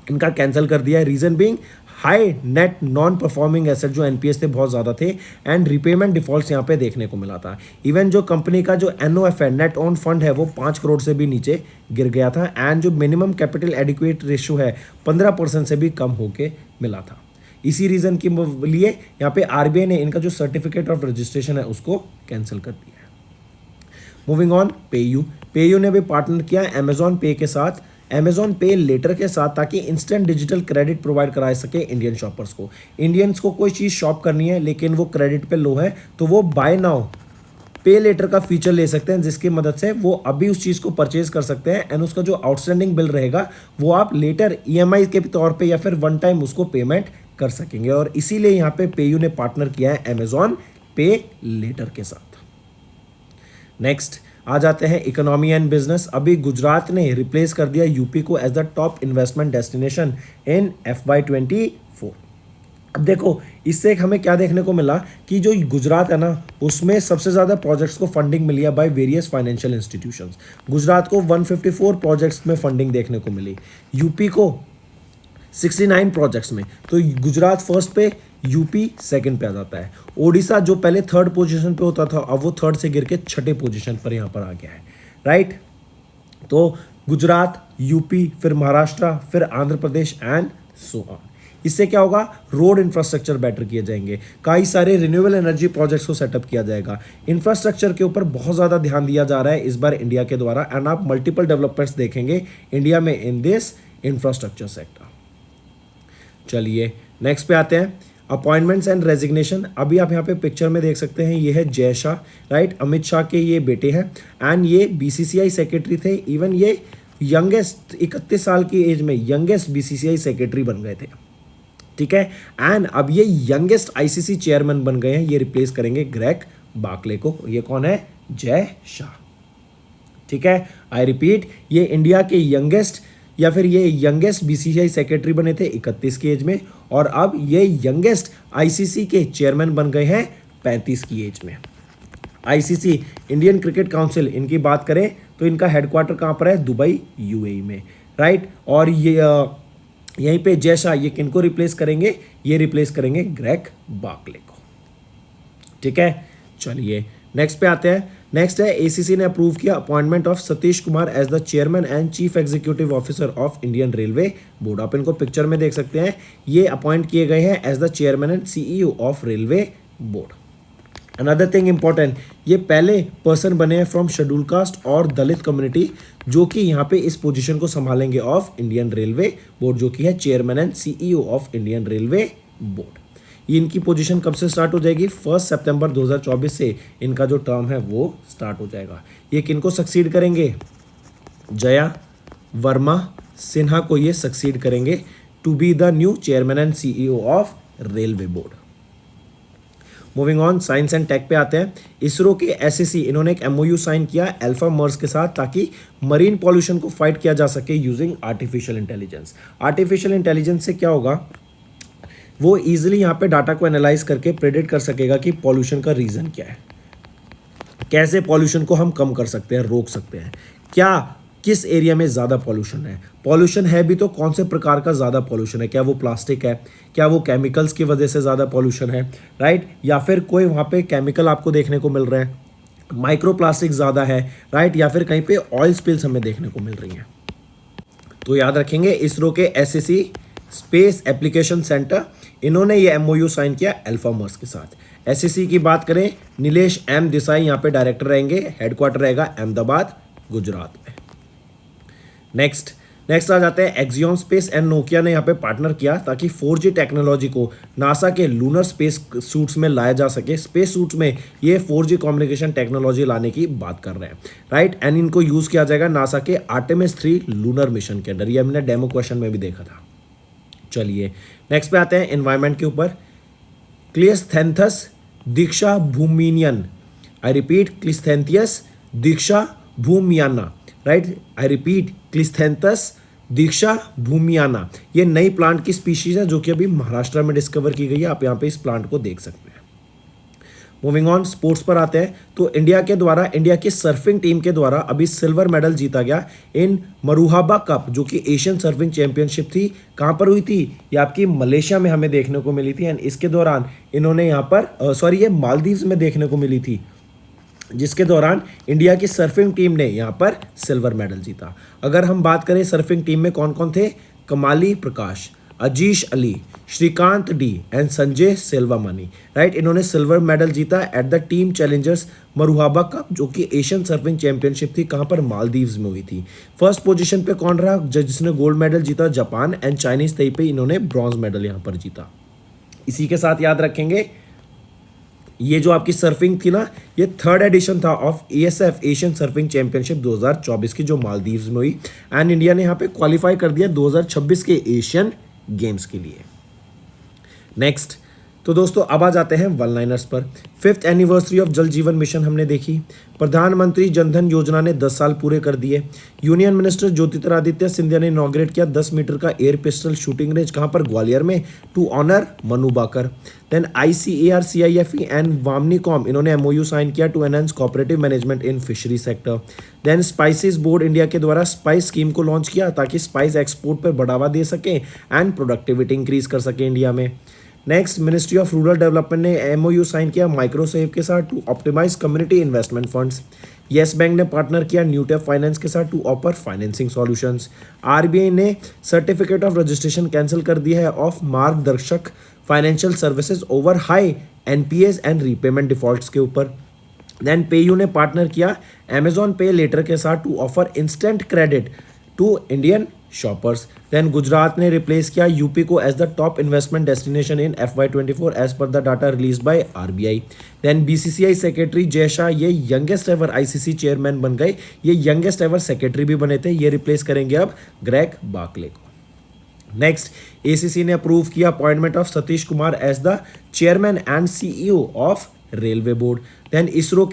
इनका कैंसिल कर दिया है। Reason being high net non performing asset जो NPS थे बहुत ज़्यादा थे एंड रिपेमेंट डिफॉल्ट्स यहाँ पे देखने को मिला था। इवन जो कंपनी का जो NOF है, नेट ऑन फंड है, वो 5 करोड़ से भी नीचे गिर गया था एंड जो मिनिमम कैपिटल एडिक्वेट रेशियो है 15% से भी कम होके मिला था। इसी रीज़न के लिए यहाँ पे RBI ने इनका जो सर्टिफिकेट ऑफ रजिस्ट्रेशन है उसको कैंसिल कर दिया है। मूविंग ऑन, पेयू ने भी पार्टनर किया अमेजॉन पे के साथ, अमेजॉन पे लेटर के साथ, ताकि इंस्टेंट डिजिटल क्रेडिट प्रोवाइड करा सके इंडियन शॉपर्स को। इंडियंस को कोई चीज़ शॉप करनी है लेकिन वो क्रेडिट पे लो है तो वो बाय नाउ पे लेटर का फीचर ले सकते हैं, जिसकी मदद से वो अभी उस चीज़ को परचेज कर सकते हैं एंड उसका जो आउटस्टैंडिंग बिल रहेगा वो आप लेटर EMI के तौर पे या फिर वन टाइम उसको पेमेंट कर सकेंगे। और इसीलिए यहाँ पे पेयू ने पार्टनर किया है अमेजॉन पे लेटर के साथ। नेक्स्ट आ जाते हैं इकोनॉमी एंड बिजनेस। अभी गुजरात ने रिप्लेस कर दिया यूपी को as the top investment destination in FY24। अब देखो इससे हमें क्या देखने को मिला कि जो गुजरात है ना उसमें सबसे ज़्यादा प्रोजेक्ट्स को फंडिंग मिली है by various financial institutions. Gujarat को 154 प्रोजेक्ट्स में फंडिंग देखने को मिली, यूपी को 69 प्रोजेक्ट्स में। तो गुजरात फर्स्ट पे, यूपी सेकंड पे आ जाता है। ओडिशा जो पहले थर्ड पोजीशन पे होता था अब वो थर्ड से गिर के छठे पोजीशन पर यहाँ पर आ गया है, राइट। तो गुजरात, यूपी, फिर महाराष्ट्र, फिर Andhra Pradesh and so on. इससे क्या होगा, रोड इंफ्रास्ट्रक्चर बेटर किए जाएंगे, कई सारे रिन्यूएबल एनर्जी प्रोजेक्ट्स को सेटअप किया जाएगा। इंफ्रास्ट्रक्चर के ऊपर बहुत ज़्यादा ध्यान दिया जा रहा है इस बार इंडिया के द्वारा, एंड आप मल्टीपल डेवलपमेंट्स देखेंगे इंडिया में इन दिस इंफ्रास्ट्रक्चर सेक्टर। चलिए नेक्स्ट पे आते हैं, अपॉइंटमेंट्स एंड रेजिग्नेशन। अभी आप यहाँ पे पिक्चर में देख सकते हैं ये है जय शाह, राइट, अमित शाह के ये बेटे हैं, एंड ये BCCI सेक्रेटरी थे। इवन ये यंगेस्ट 31 साल की एज में यंगेस्ट BCCI सेक्रेटरी बन गए थे, ठीक है। एंड अब ये यंगेस्ट ICC चेयरमैन बन गए हैं, ये रिप्लेस करेंगे ग्रेग बार्कले को। ये कौन है, जय शाह, ठीक है। आई रिपीट, ये इंडिया के यंगेस्ट या फिर ये यंगेस्ट BCCI सेक्रेटरी बने थे 31 की एज में, और अब ये यंगेस्ट ICC के चेयरमैन बन गए हैं 35 की एज में। ICC इंडियन क्रिकेट काउंसिल, इनकी बात करें तो इनका हेडक्वार्टर कहाँ पर है, दुबई UAE में, राइट। और ये यहीं पे जय शाह ये किनको रिप्लेस करेंगे, ये रिप्लेस करेंगे ग्रेग बार्कले को, ठीक है। चलिए नेक्स्ट पे आते हैं। नेक्स्ट है ACC ने अप्रूव किया appointment of Satish Kumar as the chairman and chief executive officer of Indian railway board. आप इनको पिक्चर में देख सकते हैं, ये अपॉइंट किए गए हैं as the chairman and CEO of railway board. Another thing important, ये पहले पर्सन बने हैं फ्रॉम शेड्यूल कास्ट और दलित कम्युनिटी जो कि यहाँ पे इस पोजीशन को संभालेंगे ऑफ इंडियन रेलवे बोर्ड, जो कि है chairman and CEO of Indian railway board. इनकी पोजीशन कब से स्टार्ट हो जाएगी, 1 सितंबर 2024 से इनका जो टर्म है वो स्टार्ट हो जाएगा। ये किनको सक्सीड करेंगे, जया वर्मा सिन्हा को ये सक्सीड करेंगे to be the new chairman and CEO of railway board. Moving on, science and tech पे आते हैं। इसरो के SSC इन्होंने एक MOU साइन किया अल्फा मर्स के साथ ताकि मरीन पॉल्यूशन को फाइट किया जा सके using artificial intelligence. Artificial intelligence से क्या होगा, वो इजीली यहाँ पे डाटा को एनालाइज करके प्रेडिक्ट कर सकेगा कि पॉल्यूशन का रीज़न क्या है, कैसे पॉल्यूशन को हम कम कर सकते हैं, रोक सकते हैं, क्या किस एरिया में ज़्यादा पॉल्यूशन है, पॉल्यूशन है भी तो कौन से प्रकार का ज़्यादा पॉल्यूशन है, क्या वो प्लास्टिक है, क्या वो केमिकल्स की वजह से ज़्यादा पॉल्यूशन है, राइट, या फिर कोई वहाँ पे केमिकल आपको देखने को मिल रहे हैं, माइक्रो प्लास्टिक ज़्यादा है, राइट, या फिर कहीं पे ऑयल स्पिल्स हमें देखने को मिल रही हैं। तो याद रखेंगे इसरो के SSC स्पेस एप्लीकेशन सेंटर, इन्होंने ये MOU साइन किया अल्फा मर्स के साथ। SSC की बात करें, नीलेश M देसाई यहाँ पे डायरेक्टर रहेंगे, हेडक्वार्टर रहेगा अहमदाबाद गुजरात में। नेक्स्ट आ जाते हैं एक्सियम स्पेस एंड नोकिया ने यहाँ पे पार्टनर किया ताकि 4G टेक्नोलॉजी को नासा के लूनर स्पेस सूट्स में लाया जा सके। स्पेस सूट्स में ये 4G कम्युनिकेशन टेक्नोलॉजी लाने की बात कर रहे हैं, राइट, एंड इनको यूज़ किया जाएगा नासा के आर्टेमिस 3 लूनर मिशन के अंदर। ये हमने डेमो क्वेश्चन में भी देखा था। चलिए नेक्स्ट पे आते हैं एनवायरनमेंट के ऊपर। क्लिस्थेंथस दीक्षा भूमिनियन, आई रिपीट क्लिस्थेंथियस दीक्षा भूमियाना, राइट, आई रिपीट क्लिस्थेंथस दीक्षा भूमियाना। ये नई प्लांट की स्पीशीज है जो कि अभी महाराष्ट्र में डिस्कवर की गई है, आप यहाँ पे इस प्लांट को देख सकते हैं। मूविंग ऑन, स्पोर्ट्स पर आते हैं तो इंडिया की सर्फिंग टीम के द्वारा अभी सिल्वर मेडल जीता गया इन मरूहाबा कप, जो कि एशियन सर्फिंग चैंपियनशिप थी। कहाँ पर हुई थी, ये आपकी मलेशिया में हमें देखने को मिली थी, एंड इसके दौरान इन्होंने यहाँ पर ये मालदीव्स में देखने को मिली थी, जिसके दौरान इंडिया की सर्फिंग टीम ने यहाँ पर सिल्वर मेडल जीता। अगर हम बात करें सर्फिंग टीम में कौन कौन थे, Kamali Prakash, Ajish Ali, Srikanth D and Sanjay Selvamani, right, इन्होंने सिल्वर मेडल जीता at the team challengers Marhaba cup, जो कि एशियन सर्फिंग चैंपियनशिप थी, कहाँ पर मालदीव्स में हुई थी। फर्स्ट पोजीशन पे कौन रहा जिसने गोल्ड मेडल जीता, जापान, एंड चाइनीज ताइपे इन्होंने ब्रॉन्ज मेडल यहाँ पर जीता। इसी के साथ याद रखेंगे ये जो आपकी सर्फिंग थी ना, ये 3rd एडिशन था of ASF Asian surfing championship 2024 की, जो मालदीव्स में हुई, एंड इंडिया ने यहाँ पे क्वालिफाई कर दिया 2026 के एशियन गेम्स के लिए। नेक्स्ट, तो दोस्तों अब आ जाते हैं वन लाइनर्स पर। 5th एनिवर्सरी ऑफ जल जीवन मिशन हमने देखी। प्रधानमंत्री जनधन योजना ने 10 साल पूरे कर दिए। यूनियन मिनिस्टर ज्योतिरादित्य सिंधिया ने इनॉग्रेट किया 10 मीटर का एयर पिस्टल शूटिंग रेंज, कहाँ पर, ग्वालियर में, to honour Manu Bhaker. Then ICAR, CIFE and VAMNICOM, इन्होंने MOU साइन किया to enhance cooperative management in fishery sector. Then spices board India के द्वारा स्पाइस स्कीम को लॉन्च किया ताकि स्पाइस एक्सपोर्ट पर बढ़ावा दे सके एंड प्रोडक्टिविटी इंक्रीज कर सके इंडिया में। Next, ministry of rural development ने MOU साइन किया माइक्रोसेव के साथ to optimise community investment funds. Yes bank ने पार्टनर किया न्यूटेप फाइनेंस के साथ to offer financing solutions. RBI ने सर्टिफिकेट ऑफ रजिस्ट्रेशन कैंसिल कर दिया है of Margdarshak financial services over high NPAs and repayment defaults के ऊपर। देन पेयू ने पार्टनर किया Amazon पे लेटर के साथ to offer instant credit to Indian shoppers. Then Gujarat ने रिप्लेस किया यूपी को as the top investment destination in FY24 as per the data release by RBI। Then BCCI secretary Jay Shah, ये youngest ever ICC chairman बन गए, ये youngest ever secretary भी बने थे, ये रिप्लेस करेंगे अब ग्रेग बार्कले को। नेक्स्ट, ACC ने अप्रूव किया appointment of Satish Kumar as the chairman and CEO of railway board. Then ISRO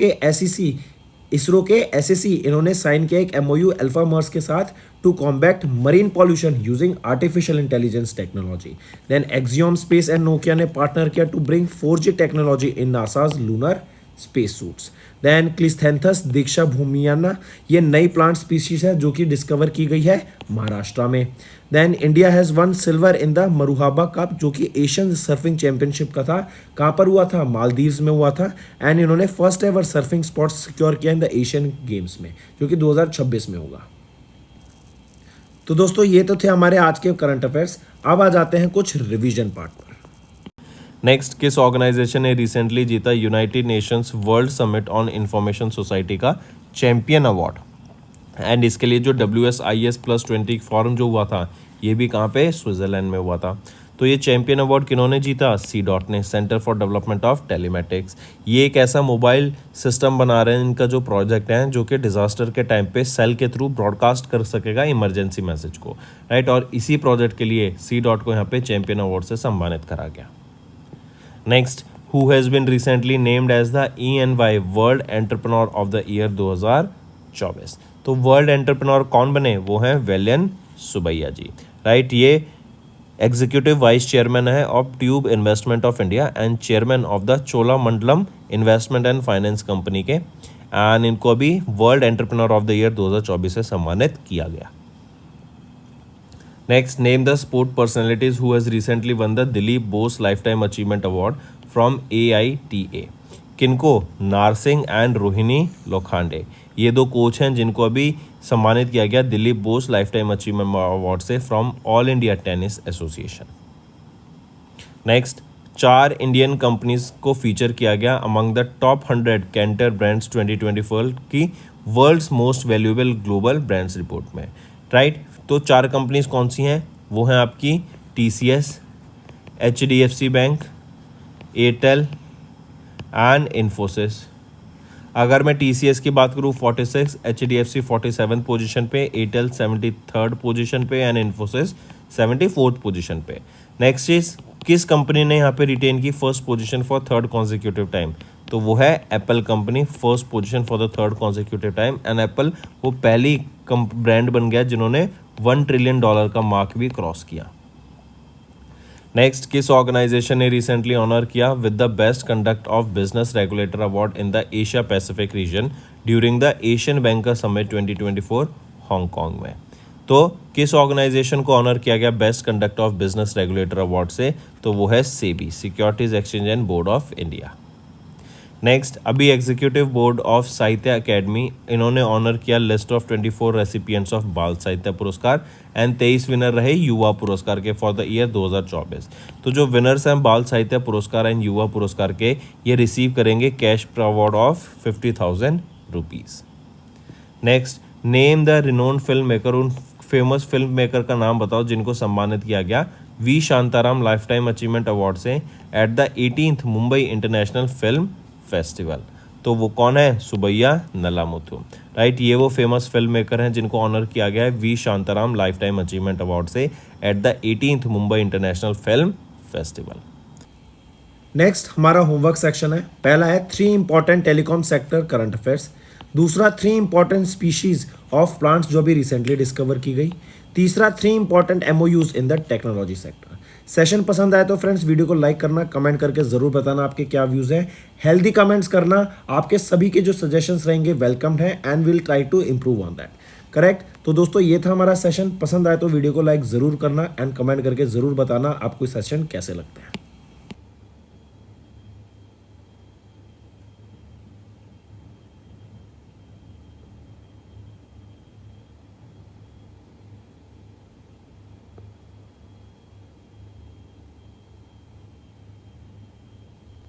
के SAC इन्होंने साइन किया एक MOU अल्फा मर्स के साथ to combat marine pollution using artificial intelligence technology. Then Axiom space and Nokia ने partner किया to bring 4G technology in NASA's lunar space suits. Then क्लिस्थेंथस दीक्षा भूमियाना, ये नई प्लांट स्पीशीज है जो कि डिस्कवर की गई है महाराष्ट्र में। Then India has won silver in the Marhaba cup, जो कि एशियन सर्फिंग चैंपियनशिप का था। कहाँ पर हुआ था? मालदीव्स में हुआ था। एंड इन्होंने first ever surfing spot secure किया इन द एशियन गेम्स में, जो कि 2026 में होगा। तो दोस्तों ये तो थे हमारे आज के करंट अफेयर्स। अब आ जाते हैं कुछ रिवीजन पार्ट पर। नेक्स्ट, किस ऑर्गेनाइजेशन ने रिसेंटली जीता United Nations world summit on information society का चैंपियन अवार्ड? एंड इसके लिए जो WSIS+20 फॉरम जो हुआ था, ये भी कहाँ पे? स्विट्जरलैंड में हुआ था। तो ये चैंपियन अवार्ड किन्होंने जीता? CDOT ने, centre for development of telematics. ये एक ऐसा मोबाइल सिस्टम बना रहे हैं, इनका जो प्रोजेक्ट है, जो कि डिजास्टर के टाइम पे सेल के थ्रू ब्रॉडकास्ट कर सकेगा इमरजेंसी मैसेज को, राइट। और इसी प्रोजेक्ट के लिए CDOT को यहाँ पे चैंपियन अवार्ड से सम्मानित करा गया। Next, who has been recently named as the ENY world entrepreneur of the year 2024। तो वर्ल्ड एंटरप्रेन्योर कौन बने? वो हैं वेलियन सुबैया जी, राइट। ये एग्जीक्यूटिव वाइस चेयरमैन है of tube investment of India and chairman of the Cholamandalam investment and finance company के। And इनको अभी world entrepreneur of the year 2024 से सम्मानित किया गया। Next, name the sport personalities who has recently one the Dilip Bose lifetime achievement award from AITA। किनको? नारसिंह and Rohini Lokhande, ये दो कोच हैं जिनको अभी सम्मानित किया गया Dilip Bose lifetime achievement award से from All India Tennis Association. Next, 4 Indian companies को फीचर किया गया among the top 100 Kantar brands 2024 की world's most valuable global brands report में, राइट। तो 4 कंपनीज कौन सी हैं? वो हैं आपकी TCS, HDFC bank, Airtel and Infosys. अगर मैं TCS की बात करूँ 46, HDFC 47 पोजीशन पे, एयरटेल 73rd पोजीशन पे एंड इन्फोसिस 74th पोजीशन पे। नेक्स्ट चीज, किस कंपनी ने यहाँ पे रिटेन की first position for 3rd consecutive time? तो वो है Apple company, first position for the 3rd consecutive time. And Apple वो पहली ब्रांड बन गया जिन्होंने $1 ट्रिलियन का मार्क भी क्रॉस किया। नेक्स्ट, किस ऑर्गेनाइजेशन ने रिसेंटली ऑनर किया with the best conduct of business regulator award in the Asia Pacific region during the Asian banker summit 2024 Hong Kong में? तो किस ऑर्गेनाइजेशन को ऑनर किया गया best conduct of business regulator award से? तो वो है SEBI, securities exchange and board of India. Next, अभी एग्जीक्यूटिव बोर्ड ऑफ साहित्य अकेडमी, इन्होंने ऑनर किया लिस्ट ऑफ 24 रेसिपिएंट्स ऑफ बाल साहित्य पुरस्कार एंड 23 विनर रहे युवा पुरस्कार के फॉर द ईयर 2024। तो जो विनर्स हैं बाल साहित्य पुरस्कार एंड युवा पुरस्कार के, ये रिसीव करेंगे cash award of 50,000 rupees. Next, name the renowned film maker, उन फेमस फिल्म मेकर का नाम बताओ जिनको सम्मानित किया गया V Shantaram lifetime achievement award से at the 18th Mumbai international film festival. तो वो कौन है? सुबैया नलामुथु, राइट। ये वो फेमस फिल्म मेकर हैं जिनको ऑनर किया गया है V Shantaram lifetime achievement award से at the 18th Mumbai international film festival. Next हमारा होमवर्क सेक्शन है। पहला है 3 important telecom sector current affairs. दूसरा 3 इंपॉर्टेंट स्पीशीज ऑफ प्लांट्स जो भी रिसेंटली डिस्कवर की गई। तीसरा 3 important MoUs in the technology sector. Session पसंद आए तो फ्रेंड्स वीडियो को लाइक करना, कमेंट करके जरूर बताना आपके क्या व्यूज हैं। हेल्दी कमेंट्स करना, आपके सभी के जो सजेशंस रहेंगे वेलकम्ड है and will try to improve on that. Correct. तो दोस्तों ये था हमारा सेशन। पसंद आए तो वीडियो को लाइक जरूर करना एंड कमेंट करके जरूर बताना आपको सेशन कैसे लगता है।